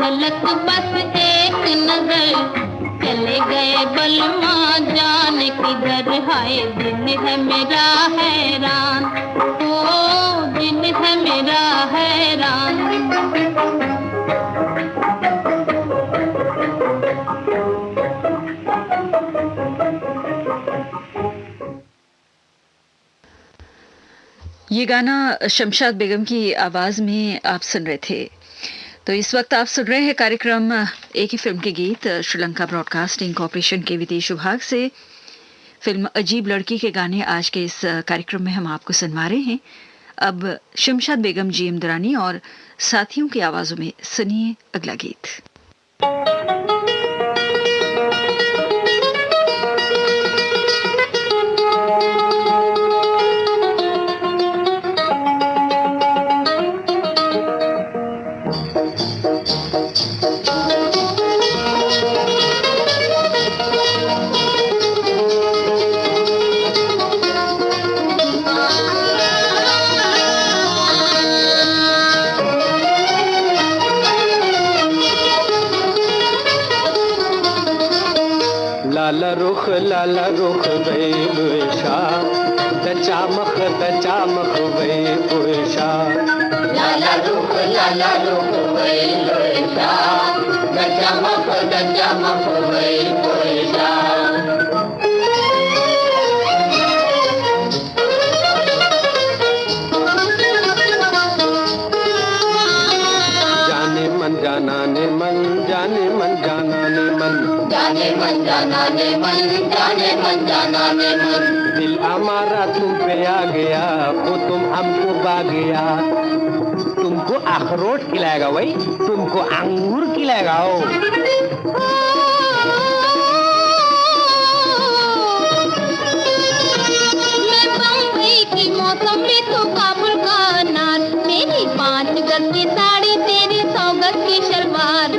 झलक बस एक नजर, चले गए बलमा जाने किधर, हाय दिल है मेरा हैरान, ओ दिल है मेरा हैरान। ये गाना शमशाद बेगम की आवाज में आप सुन रहे थे। तो इस वक्त आप सुन रहे हैं कार्यक्रम एक ही फिल्म के गीत, श्रीलंका ब्रॉडकास्टिंग कॉरपोरेशन के विदेश विभाग से। फिल्म अजीब लड़की के गाने आज के इस कार्यक्रम में हम आपको सुनवा रहे हैं। अब शमशाद बेगम, जीएम दुरानी और साथियों की आवाजों में सुनिए अगला गीत। लाला रुख गई बुशा, दचामख गई बुशा, लाला रुख गई बुशा, दचामख गई बुशा। जाने मन जाना ने मन, जाने मन जाना ने मन, जाने मन जाना ने मन, जाने मन जाना ने मन। दिल हमारा तुम पे आ गया, वो तुम हमको पा गया। तुमको अखरोट खिलाएगा वही, तुमको अंगूर खिलाएगा। ओ मैं बम्बई की मौसमी, तो काबुल का अनार, मेरी 5 गज की साड़ी, तेरी 100 गज की शलवार,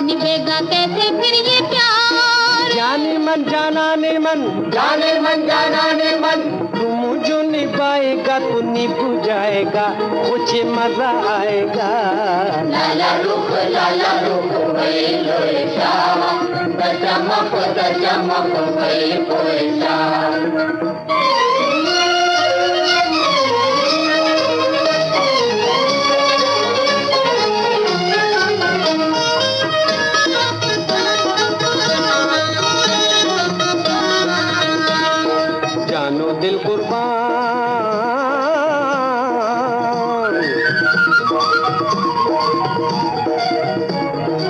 निभेगा कैसे फिर ये प्यार। जाने मन जाना ने मन, जाने मन जाना ने मन। तुम जो निभाएगा तो निभ जाएगा, मुझे मजा आएगा। लाला रुख गई लोईशा, दचमक गई पोईशा। जानो दिल कुर्बान,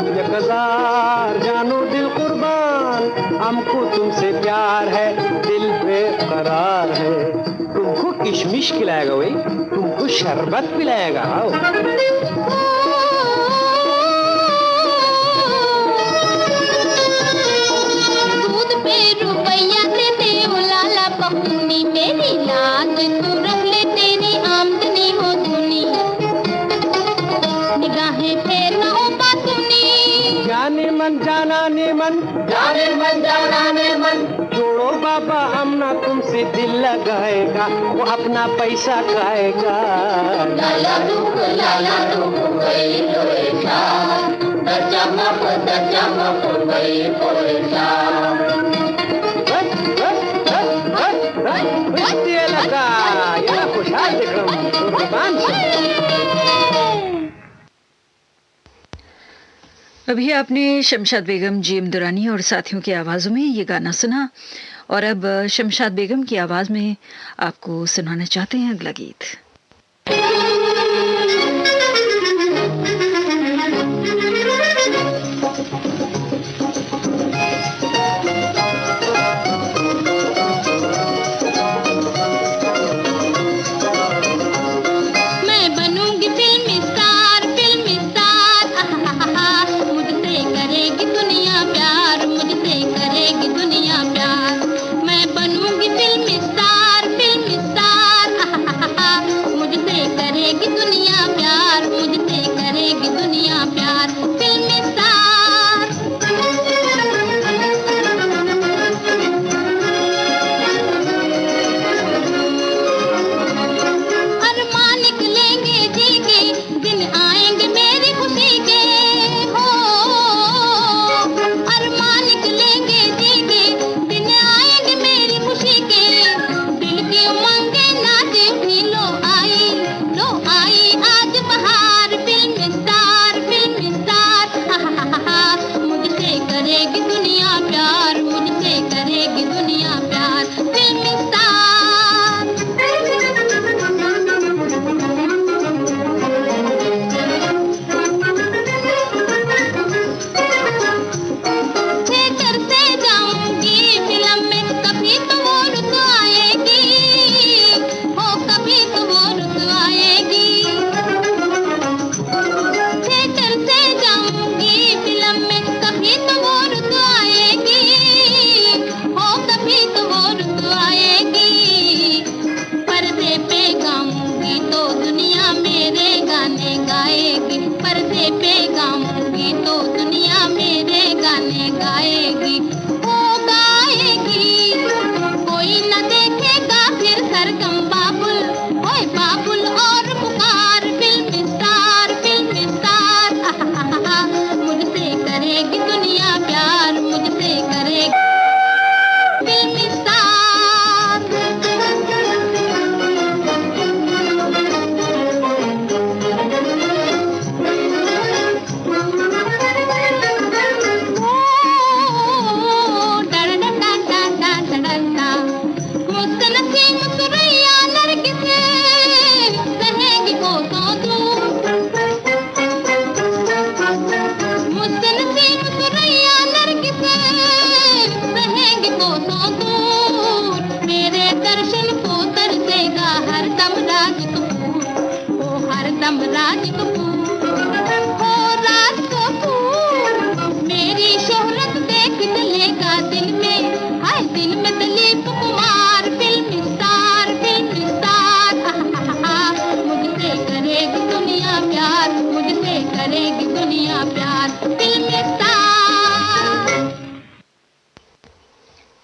बेकरार जानो दिल कुर्बान, हमको तुमसे प्यार है, दिल बेकरार है। तुमको किशमिश खिलाएगा वही, तुमको शरबत पिलाएगा। दूध पे रुपया दे दे ओ लाला पखुनी, मेरी लाज तू रख ले, तेरी आमदनी हो दुनी, निगाहें फेर ना ओ बातुनी। जाने मन जाना ने मन, जाने मन जाना ने मन। छोड़ो बाबा हम ना तुमसे दिल लगाएगा, वो अपना पैसा खाएगा। लाला रुख गई लोईशा, दचमक गई पोईशा। ये लगा, ये खुशहाल विक्रम कुर्बान से। अभी आपने शमशाद बेगम, जीएम दुरानी और साथियों की आवाज़ों में ये गाना सुना और अब शमशाद बेगम की आवाज़ में आपको सुनाना चाहते हैं अगला गीत।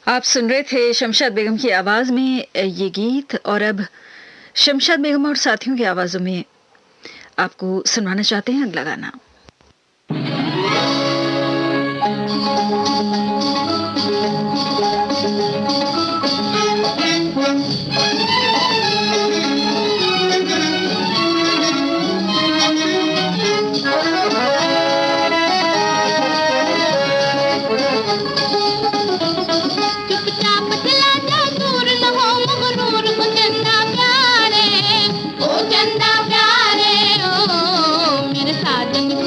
आप सुन रहे थे शमशाद बेगम की आवाज़ में ये गीत और अब शमशाद बेगम और साथियों की आवाज़ों में आपको सुनाना चाहते हैं अगला गाना। चंदा प्यारे ओ मेरे साजन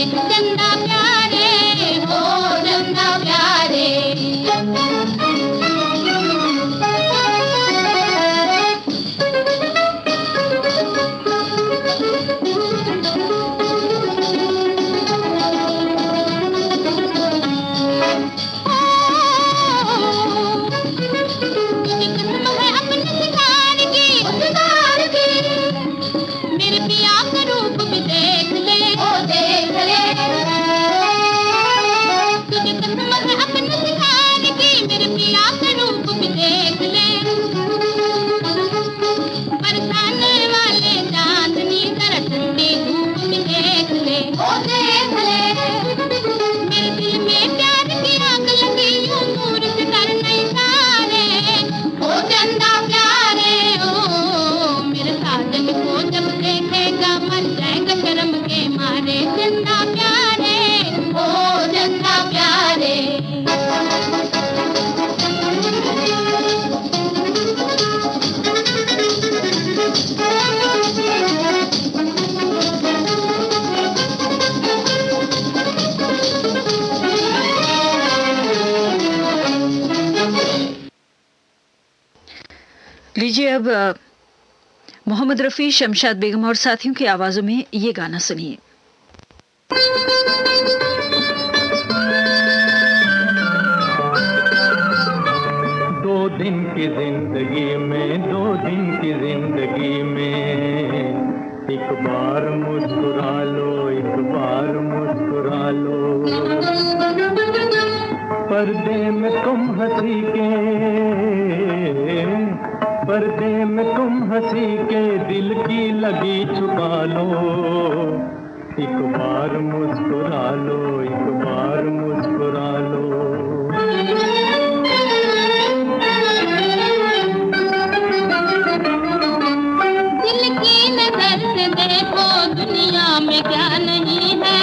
प्यारे चंदा प्यारे हो चंदा प्यारे लीजिए अब मोहम्मद रफ़ी, शमशाद बेगम और साथियों की आवाजों में ये गाना सुनिए। दो दिन की जिंदगी में, दो दिन की जिंदगी में, एक बार मुस्कुरा लो, एक बार मुस्कुरा लो। पर्दे में तुम हंसी के, पर्दे में तुम हंसी के, दिल की लगी छुपा लो। एक बार मुस्कुरा लो, एक बार मुस्कुरा लो। दिल की नजर से देखो दुनिया में क्या नहीं है,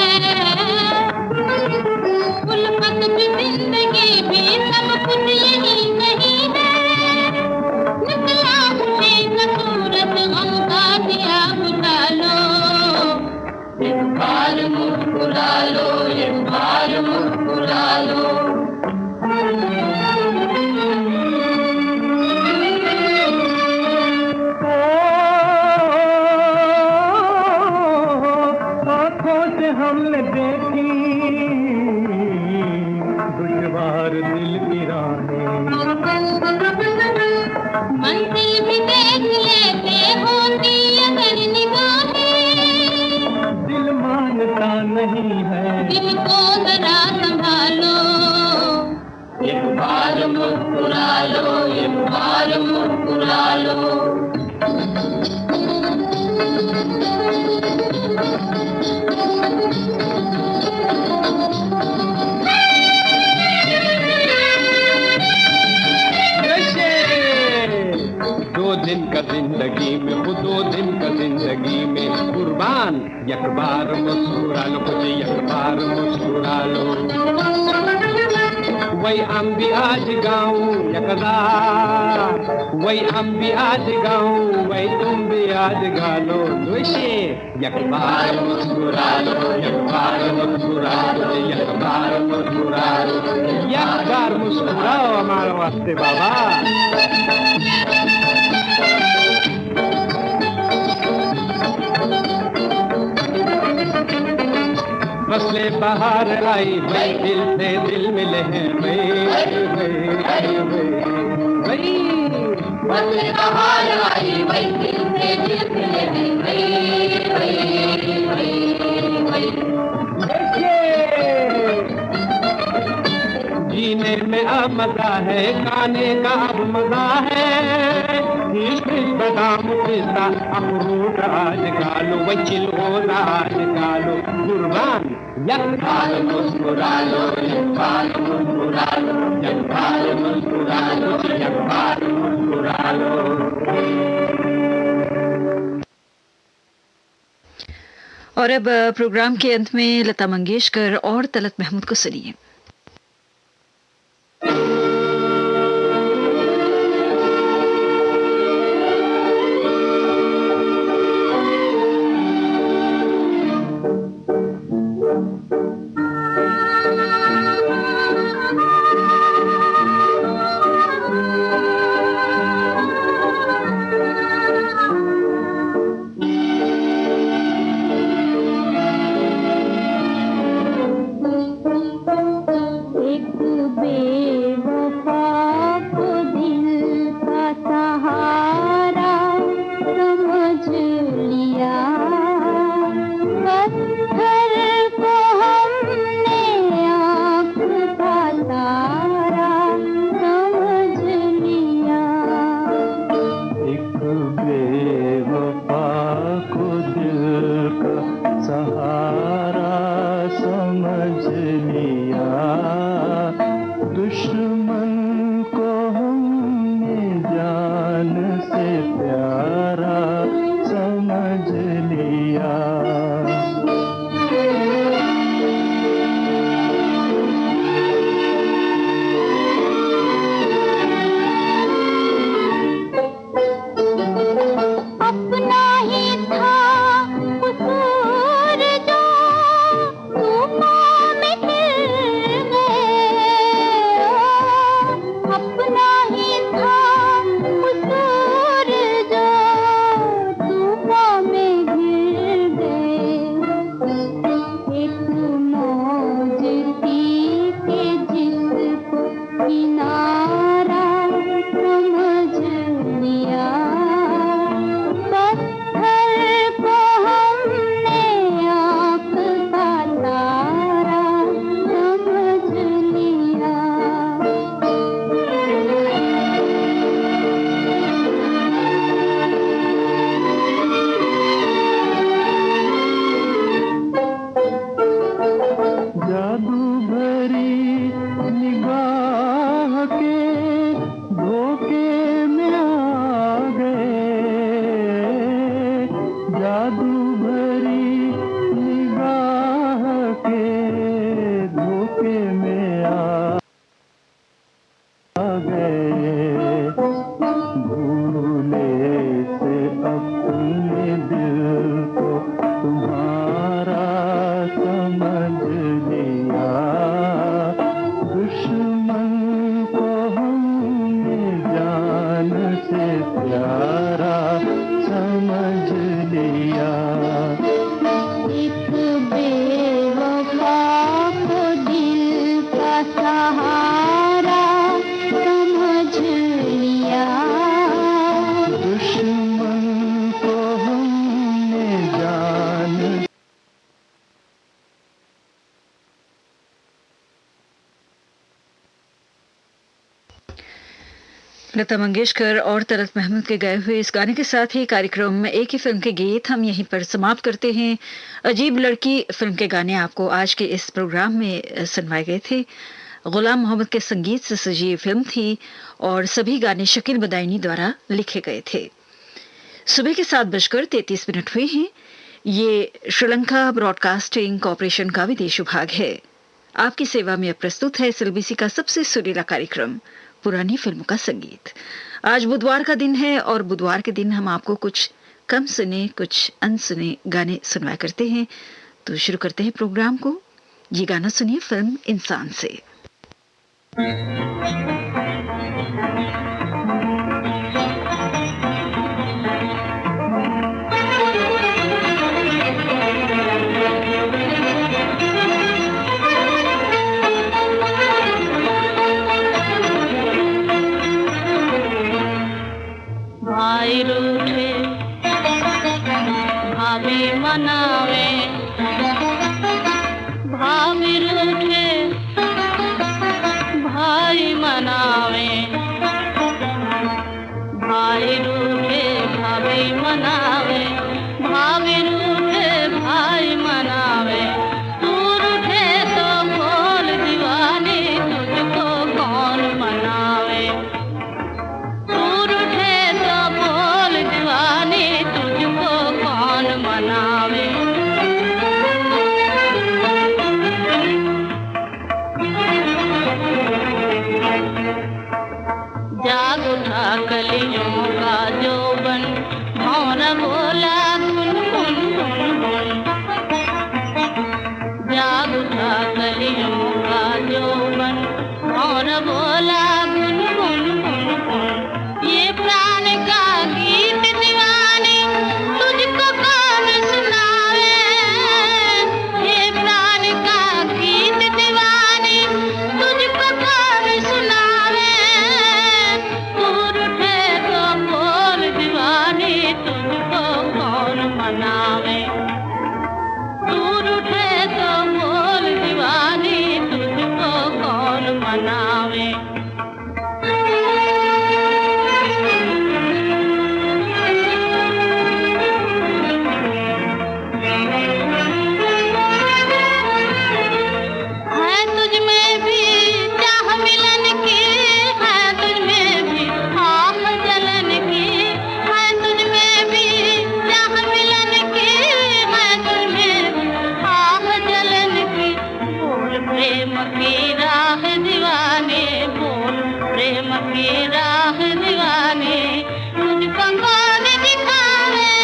उल्फत भी जिंदगी भी सब कुछ यही नहीं है। निकला खुशी का सूरज गम का दिया बुझा लो। एक बार मुस्कुरा लो, एक बार मुस्कुरा लो। हमने देखी दुश्वार दिल की राहें, मंजिल भी देख लेते होती अगर निगाहें। दिल मानता नहीं है, दिल को जरा संभालो। एक बार मुस्कुरा लो, एक बार मुस्कुरा लो। दो दिन का जिंदगी में, वो दो दिन का जिंदगी में कुर्बान। एक बार मुस्कुरा लो, कुछ एक बार मुस्कुरा लो। वही हम भी आज गाऊं यकदा, वही हम भी आज गाऊं, वही तुम भी आज गा लो। एक बार मुस्कुरा लो, एक बार मुस्कुरा लो, एक बार मुस्कुरा लो। एक बार मुस्कुराओ हमारे वास्ते बाबा। फसले बाहर आई, भाई दिल से दिल मिले हैं, भाई फसले बाहर आई, भाई दिल से दिल मिले हैं। जीने में अब मजा है, गाने का अब मजा है। बदाम पिस्ता अखरोट आज गालो, वचिलोना आज गालो। कुर्बान एक बार मुस्कुरा लो, एक बार मुस्कुरा लो, एक बार मुस्कुरा लो, एक बार मुस्कुरा लो। और अब प्रोग्राम के अंत में लता मंगेशकर और तलत महमूद को सुनिए। जादू भरी निगाह के धोखे में आ गए, जादू भरी निगाह के धोखे में आ गए, भूले से अपने दिल को तुम्हारा समझ लिया, दुश्मन को हमने जान से प्यारा समझ लिया। एक बेवफा को दिल का सहारा समझ लिया, दुश्मन को हमने जान लता मंगेशकर और तलत महमूद के गाए हुए इस गाने के साथ ही कार्यक्रम एक ही फिल्म के गीत हम यहीं पर समाप्त करते हैं। अजीब लड़की फिल्म के गाने आपको आज के इस प्रोग्राम में सुनवाए गए थे। गुलाम मोहम्मद के संगीत से सजी फिल्म थी और सभी गाने शकील बदायूनी द्वारा लिखे गए थे। सुबह के 7:33 हुए हैं। ये श्रीलंका ब्रॉडकास्टिंग कॉरपोरेशन का विदेश विभाग है। आपकी सेवा में अब प्रस्तुत है एसएलबीसी का सबसे सुरीला कार्यक्रम पुरानी फिल्मों का संगीत। आज बुधवार का दिन है और बुधवार के दिन हम आपको कुछ कम सुने कुछ अनसुने गाने सुनवाया करते हैं। तो शुरू करते हैं प्रोग्राम को। ये गाना सुनिए फिल्म इंसान से। भाई रूठे भाभी मनावे, भाभी रूठे भाई मनावे, भाई रूठे भाभी मनावे, भाभी रूठे भाई मनावे, तू रूठे तो बोल दीवानी तुझको कौन मनावे, तू रूठे तो बोल दीवानी तुझको कौन मनावे। जाग उठा कलियों का जोबन, भौर बोला गुन गुन गुन गुन, जाग उठा कलियों का जोबन, भौर बोला गुन गुन गुन गुन, ये प्राण का गीत दीवानी तुझको कौन सुनावे, ये प्राण का गीत दीवानी तुझको कौन सुनावे, तू रूठे तो बोल दीवानी तुझको कौन मनावे, तू रूठे तो बोल दीवानी तुझको कौन मनावे। है तुझ में भी चाह मिलन की, है तुझ में भी आह जलन की, है तुझ में भी चाह मिलन की, है तुझ में भी आह जलन की, बोल प्रेम की राह दीवाने, बोल प्रेम की राह दीवाने, तुझको कौन दिखावे,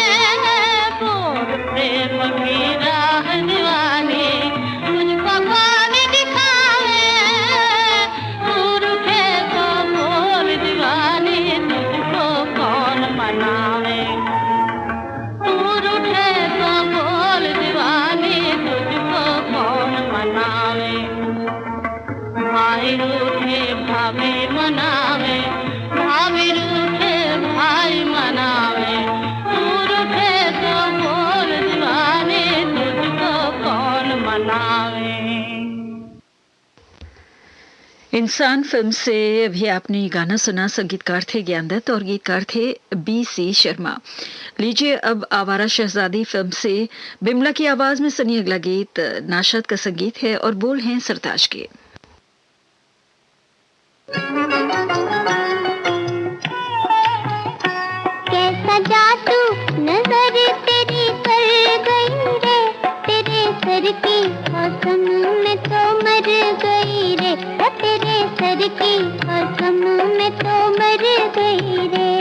बोल प्रेम की राह दीवाने, तुझको कौन दिखावे, तू रूठे तो बोल दीवानी तुझको कौन मनावे, तू रूठे तो बोल दीवानी तुझको कौन मनावे, भाई रूठे भाभी मनावे, भाभी रूठे भाई मनावे, तू रूठे तो बोल दीवानी तुझको कौन मनावे। इंसान फिल्म से अभी आपने ये गाना सुना। संगीतकार थे ज्ञानदत्त और गीतकार थे B.C. शर्मा। लीजिए अब आवारा शहजादी फिल्म से बिमला की आवाज में सुनिए अगला गीत। नाशाद का संगीत है और बोल हैं सरताज के। कैसा जादू नजर तेरी कर गई रे, तेरे सर की कसम में तो मर गई रे, तेरे सर की कसम में तो मर गई रे।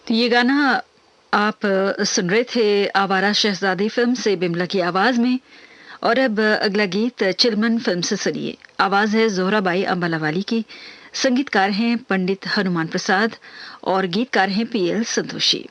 तो ये गाना आप सुन रहे थे आवारा शहजादी फिल्म से बिमला की आवाज में। और अब अगला गीत चिलमन फिल्म से सुनिए। आवाज है जोहराबाई अंबालावाली की, संगीतकार हैं पंडित हनुमान प्रसाद और गीतकार हैं PL संतोषी।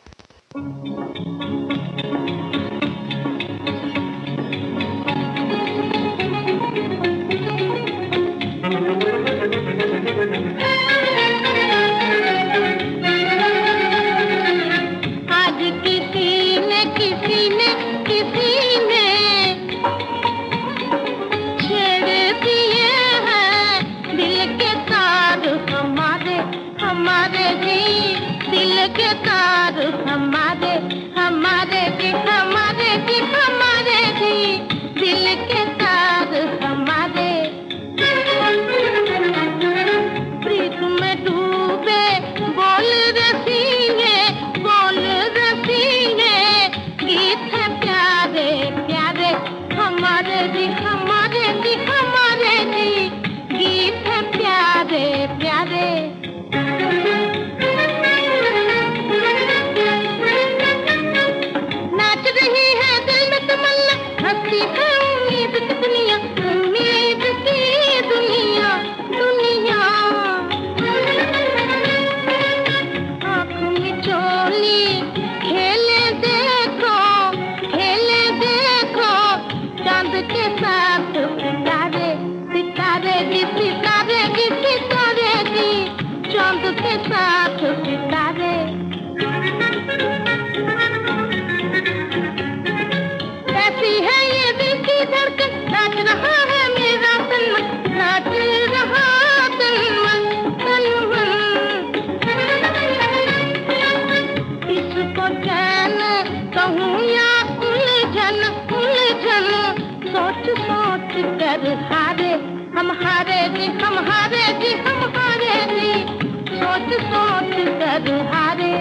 हमारे सोच सोच कर हारे, हम हारे जी, हम हारे जी, हम हारे जी, सोच सोच कर हारे।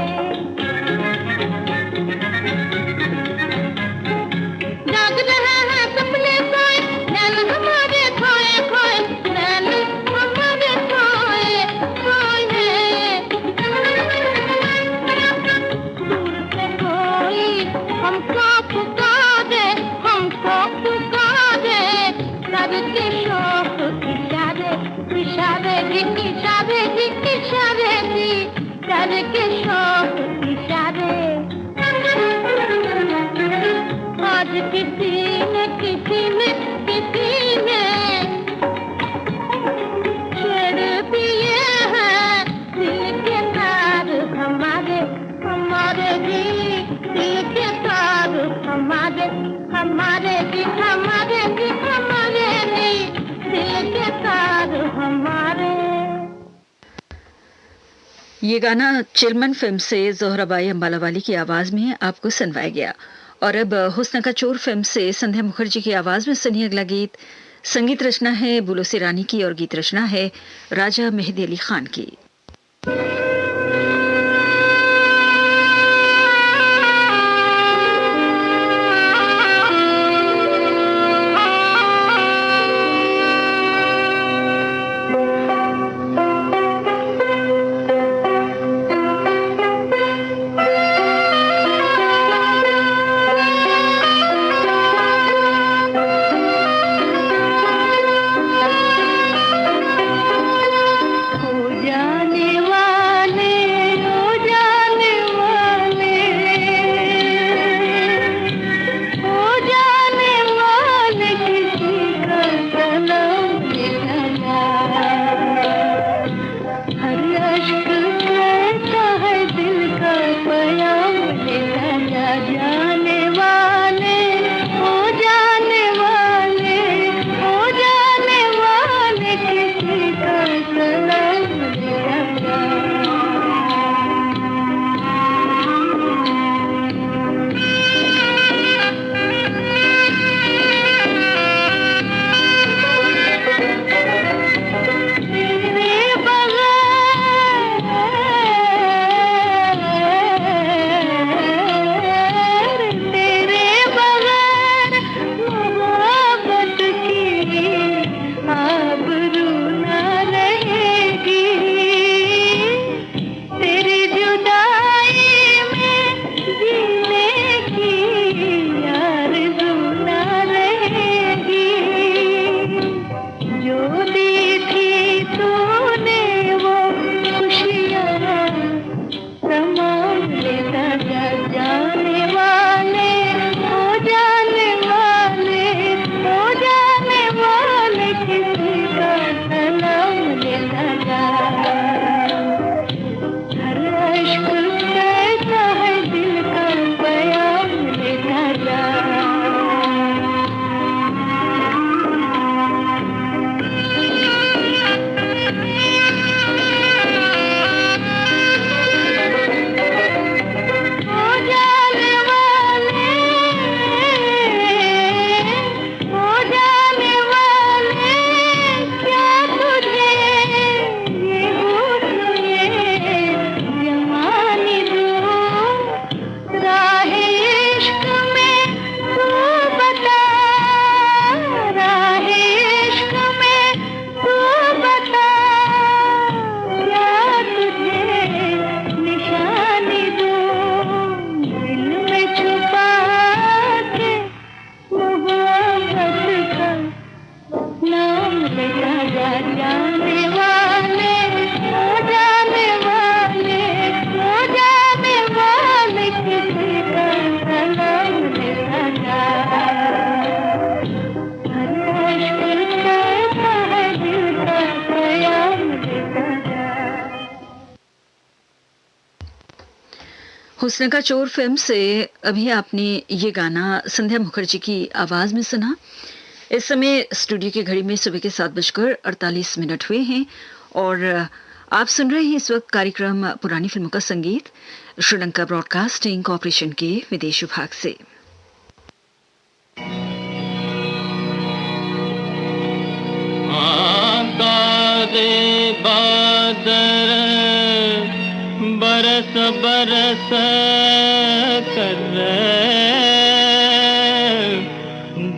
जाग रहे हैं सपने सोए, नैन हमारे खोए खोए, नैन हमारे खोए खोए। दूर से कोई हमको पुकारे, हमको पुकारे, करके शौक इशारे, इशारे जी, इशारे जी, इशारे जी, करके शौक इशारे। आज किसी ने किसी ने किसी ने छेड़ दिए हैं दिल के तार हमारे, हमारे जी, दिल के तार हमारे, हमारे जी, हमारे जी, हमारे जी, दिल के तार हमारे। ये गाना चिलमन फिल्म से जोहराबाई अंबालावाली की आवाज में आपको सुनवाया गया। और अब हुस्न का चोर फिल्म से संध्या मुखर्जी की आवाज में सुनिए अगला गीत। संगीत रचना है बुलोसी रानी की और गीत रचना है राजा मेहदी अली खान की। हुस्न का चोर फिल्म से अभी आपने ये गाना संध्या मुखर्जी की आवाज में सुना। इस समय स्टूडियो की घड़ी में सुबह के 7:48 हुए हैं और आप सुन रहे हैं इस वक्त कार्यक्रम पुरानी फिल्मों का संगीत श्रीलंका ब्रॉडकास्टिंग कॉरपोरेशन के विदेश विभाग से। दर बरस बरस कर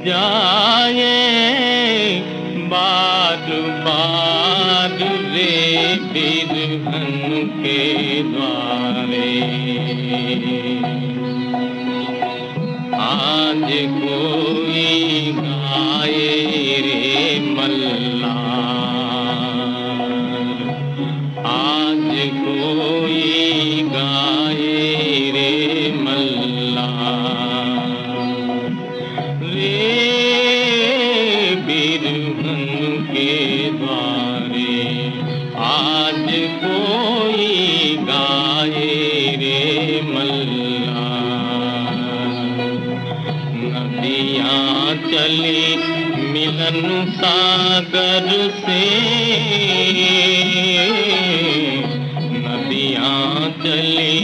जाए बाद बाद रे बिरहन के द्वारे। आज कोई गाए रे मल्ला, आज कोई गाए रे मल्ला रे बिरहन के द्वारे। आज कोई गाए रे मल्ला। नदियाँ चली मिलन सागर से, नदियाँ चली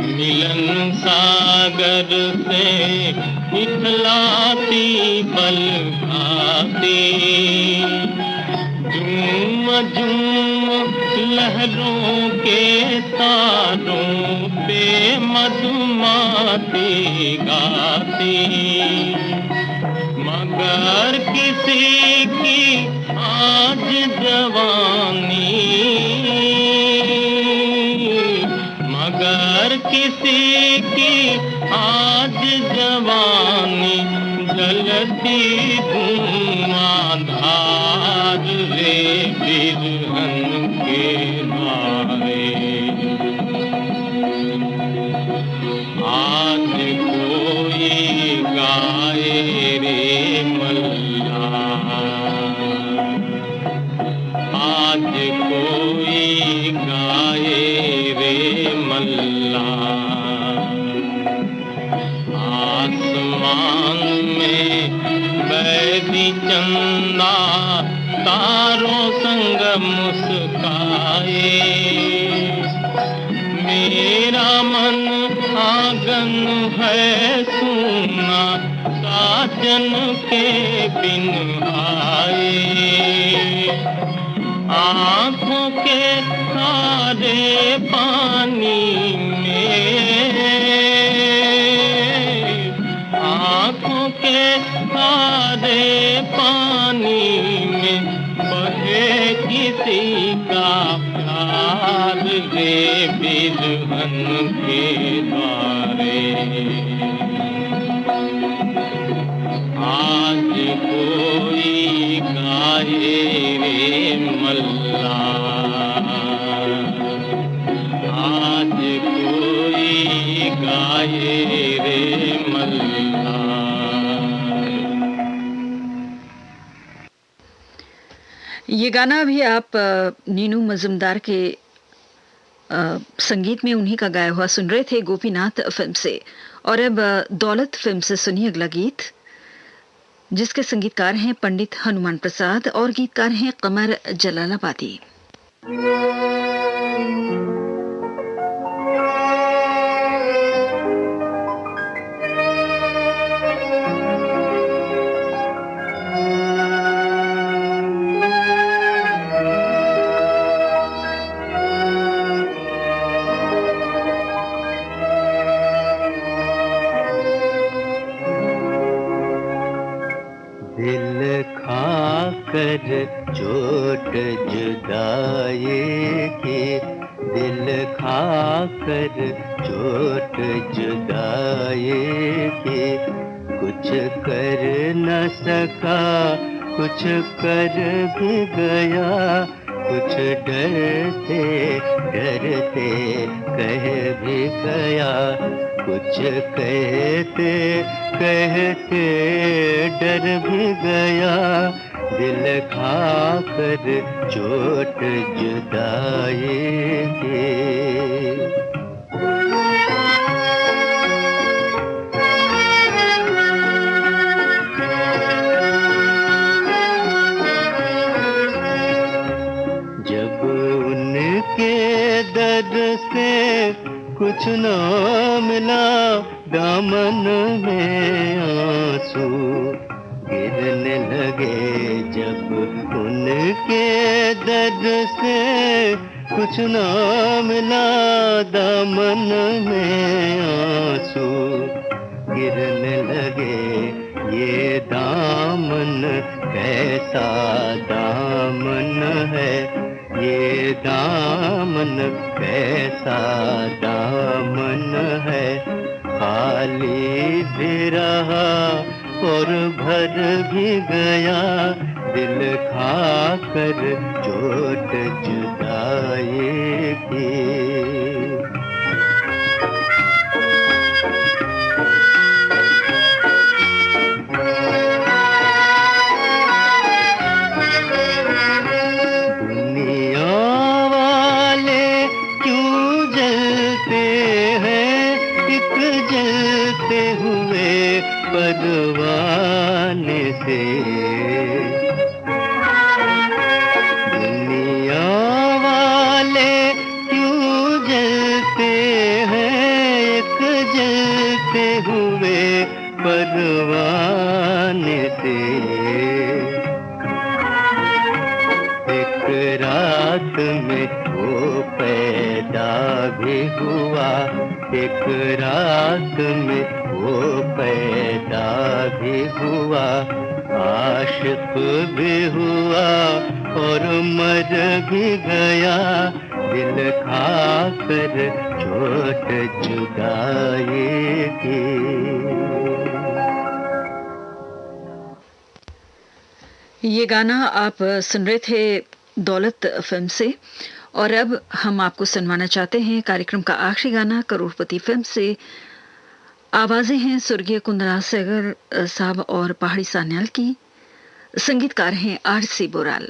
मिलन सागर से, इठलाती बल खाती। झूम झूम लहरों के तारों पे मधुमाती गाती। मगर किसी की आज जवानी, मगर किसी की आज जवानी, जलती धुआंधार रे बिरहन के द्वारे। आज कोई गाए रे मल्ला, आज कोई गाए रे मल्ला। आसमान में बैदी चंदा तारों संग मुस्काए। मेरा मन आंगन है सुना, साजन के बिन आए। आँखों के खारे पानी में, आँखों के खारे पानी में बहे किसी का प्यार रे बिरहन के द्वारे। आज कोई गाए रे मल्ला, आज कोई गाए रे मल्ला। ये गाना भी आप नीनू मजुमदार के संगीत में उन्हीं का गाया हुआ सुन रहे थे गोपीनाथ फिल्म से। और अब दौलत फिल्म से सुनिए अगला गीत, जिसके संगीतकार हैं पंडित हनुमान प्रसाद और गीतकार हैं कमर जलालाबादी। दिल खाकर चोट जुदाई की, दिल खाकर चोट जुदाई की। कुछ कर न सका, कुछ कर भी गया, कुछ डरते डरते कह भी गया। कुछ कहते कहते डर भी गया, दिल खाकर चोट जुदाई की। जब उनके दर्द से कुछ न मिला, दामन में आंसू गिरने लगे। जब उनके दर्द से कुछ ना मिला दामन में आंसू गिरने लगे, ये दामन कैसा दामन है, ये दामन कैसा दामन है। खाली भी रहा और भर भी गया, दिल खाकर चोट जुदाई की। परवाने से दुनिया वाले क्यों जलते हैं, एक जलते हुए परवाने से। एक रात में वो पैदा भी हुआ, एक रात में वो पैदा भी हुआ, आशिक भी हुआ और मर भी गया, दिल खाकर चोट जुदाई की। ये गाना आप सुन रहे थे दौलत फिल्म से, और अब हम आपको सुनवाना चाहते हैं कार्यक्रम का आखिरी गाना करोड़पति फिल्म से। आवाजें हैं स्वर्गीय कुंदरा सेगर साहब और पहाड़ी सान्याल की, संगीतकार हैं आर.सी. बोराल।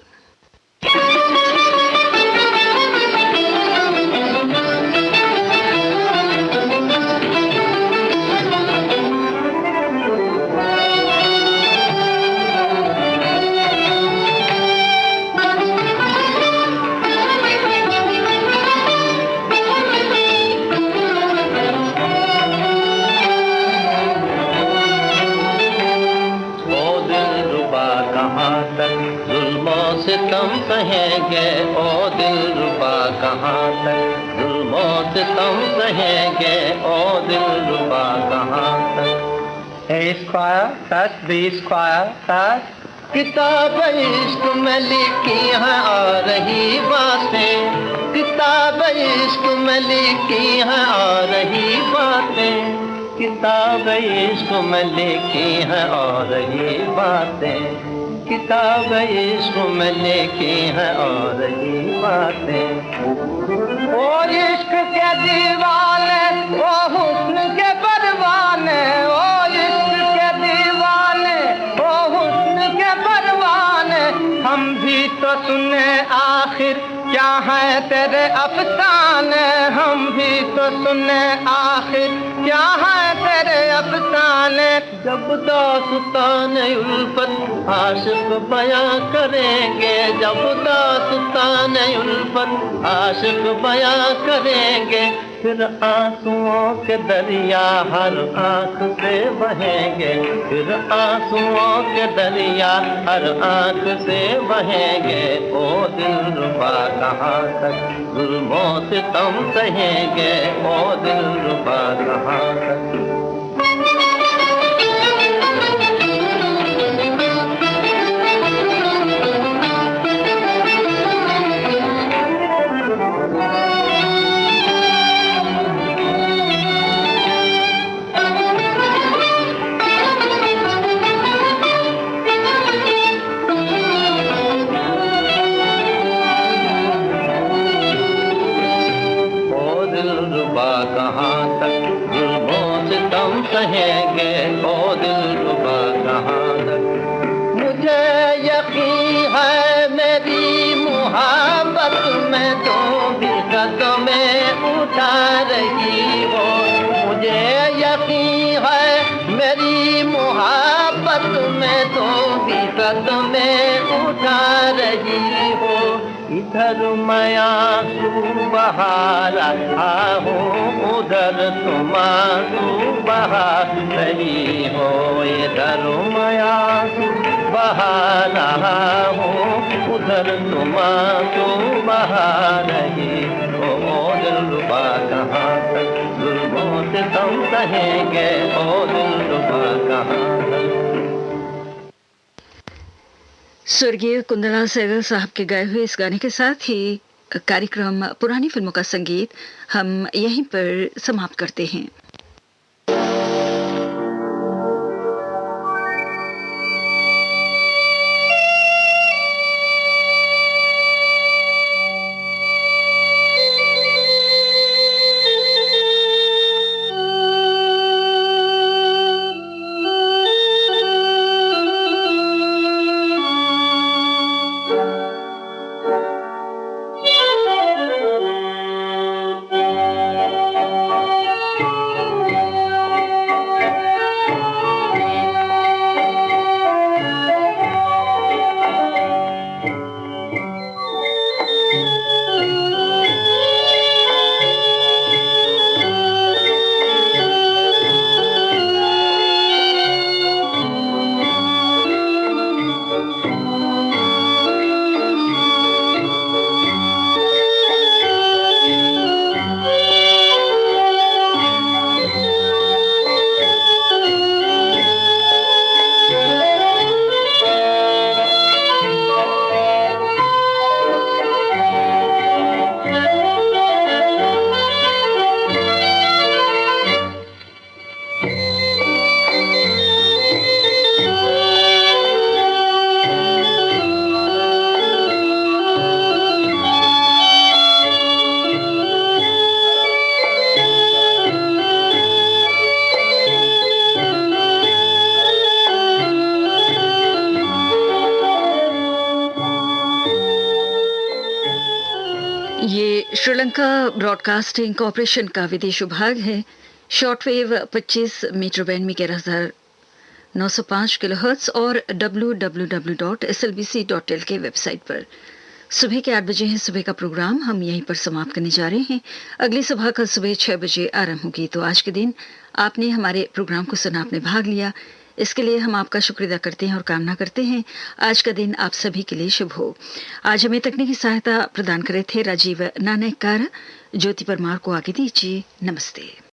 सितम सहेंगे ओ दिलरुबा कहाँ तक, जुल्मों सितम सहेंगे ओ दिलरुबा कहाँ तक। A square, that's B square, that's किताब इश्क में लिखी हैं आ रही बातें, किताब इश्क में लिखी हैं आ रही बातें, किताब इश्क में लिखी हैं आ रही बातें, किताब इश्क में लिखी हैं और ये बातें। ओ इश्क के दीवाने, ओ हुस्न के परवाने, ओ इश्क के दीवाने, ओ हुस्न के परवाने, हम भी तो सुने आखिर क्या है तेरे अफसाने, हम भी तो सुने आखिर क्या है तेरे अफसाने। जब दास्तान उल्फत आशिक बयां करेंगे, जब दास्तान उल्फत आशिक बयां करेंगे, फिर आंसुओं के दरिया हर आंख से बहेंगे, फिर आंसुओं के दरिया हर आंख से बहेंगे। ओ दिलरुबा कहाँ तक जुल्मों से तुम सहेंगे, ओ दिलरुबा कहाँ तक। कहाँ तक जुल्मों से तुम सहेंगे, ओ दिलरुबा कहाँ तक। मुझे यकीन है मेरी मुहब्बत में तुम भी कदमें उठा रही हो, मुझे यकीन है मेरी मुहब्बत में तुम भी कदमें उठा रही हो। इधर मैं आंसू बहा रहा हूँ, उधर तुम आंसू बहा रही हो, इधर मैं आंसू बहा रहा हूँ, उधर तुम आंसू बहा रही हो, दिलरुबा कहाँ तक जुल्मों से तुम सहेंगे, ओ दिलरुबा कहाँ तक। स्वर्गीय कुंदलाल सहगल साहब के गाए हुए इस गाने के साथ ही कार्यक्रम पुरानी फिल्मों का संगीत हम यहीं पर समाप्त करते हैं। ये श्रीलंका ब्रॉडकास्टिंग कॉरपोरेशन का विदेश विभाग है। शॉर्टवेव 25 मीटर बैंड में 11,905 किलोहर्ट्ज और www.slbc.il के वेबसाइट पर। सुबह के 8 बजे है सुबह का प्रोग्राम, हम यहीं पर समाप्त करने जा रहे हैं। अगली सभा कल सुबह 6 बजे आरंभ होगी। तो आज के दिन आपने हमारे प्रोग्राम को सुना, आपने भाग लिया, इसके लिए हम आपका शुक्रिया अदा करते हैं और कामना करते हैं आज का दिन आप सभी के लिए शुभ हो। आज हमें तकनीकी सहायता प्रदान करे थे राजीव नानककार। ज्योति परमार को आगे दीजिए। नमस्ते।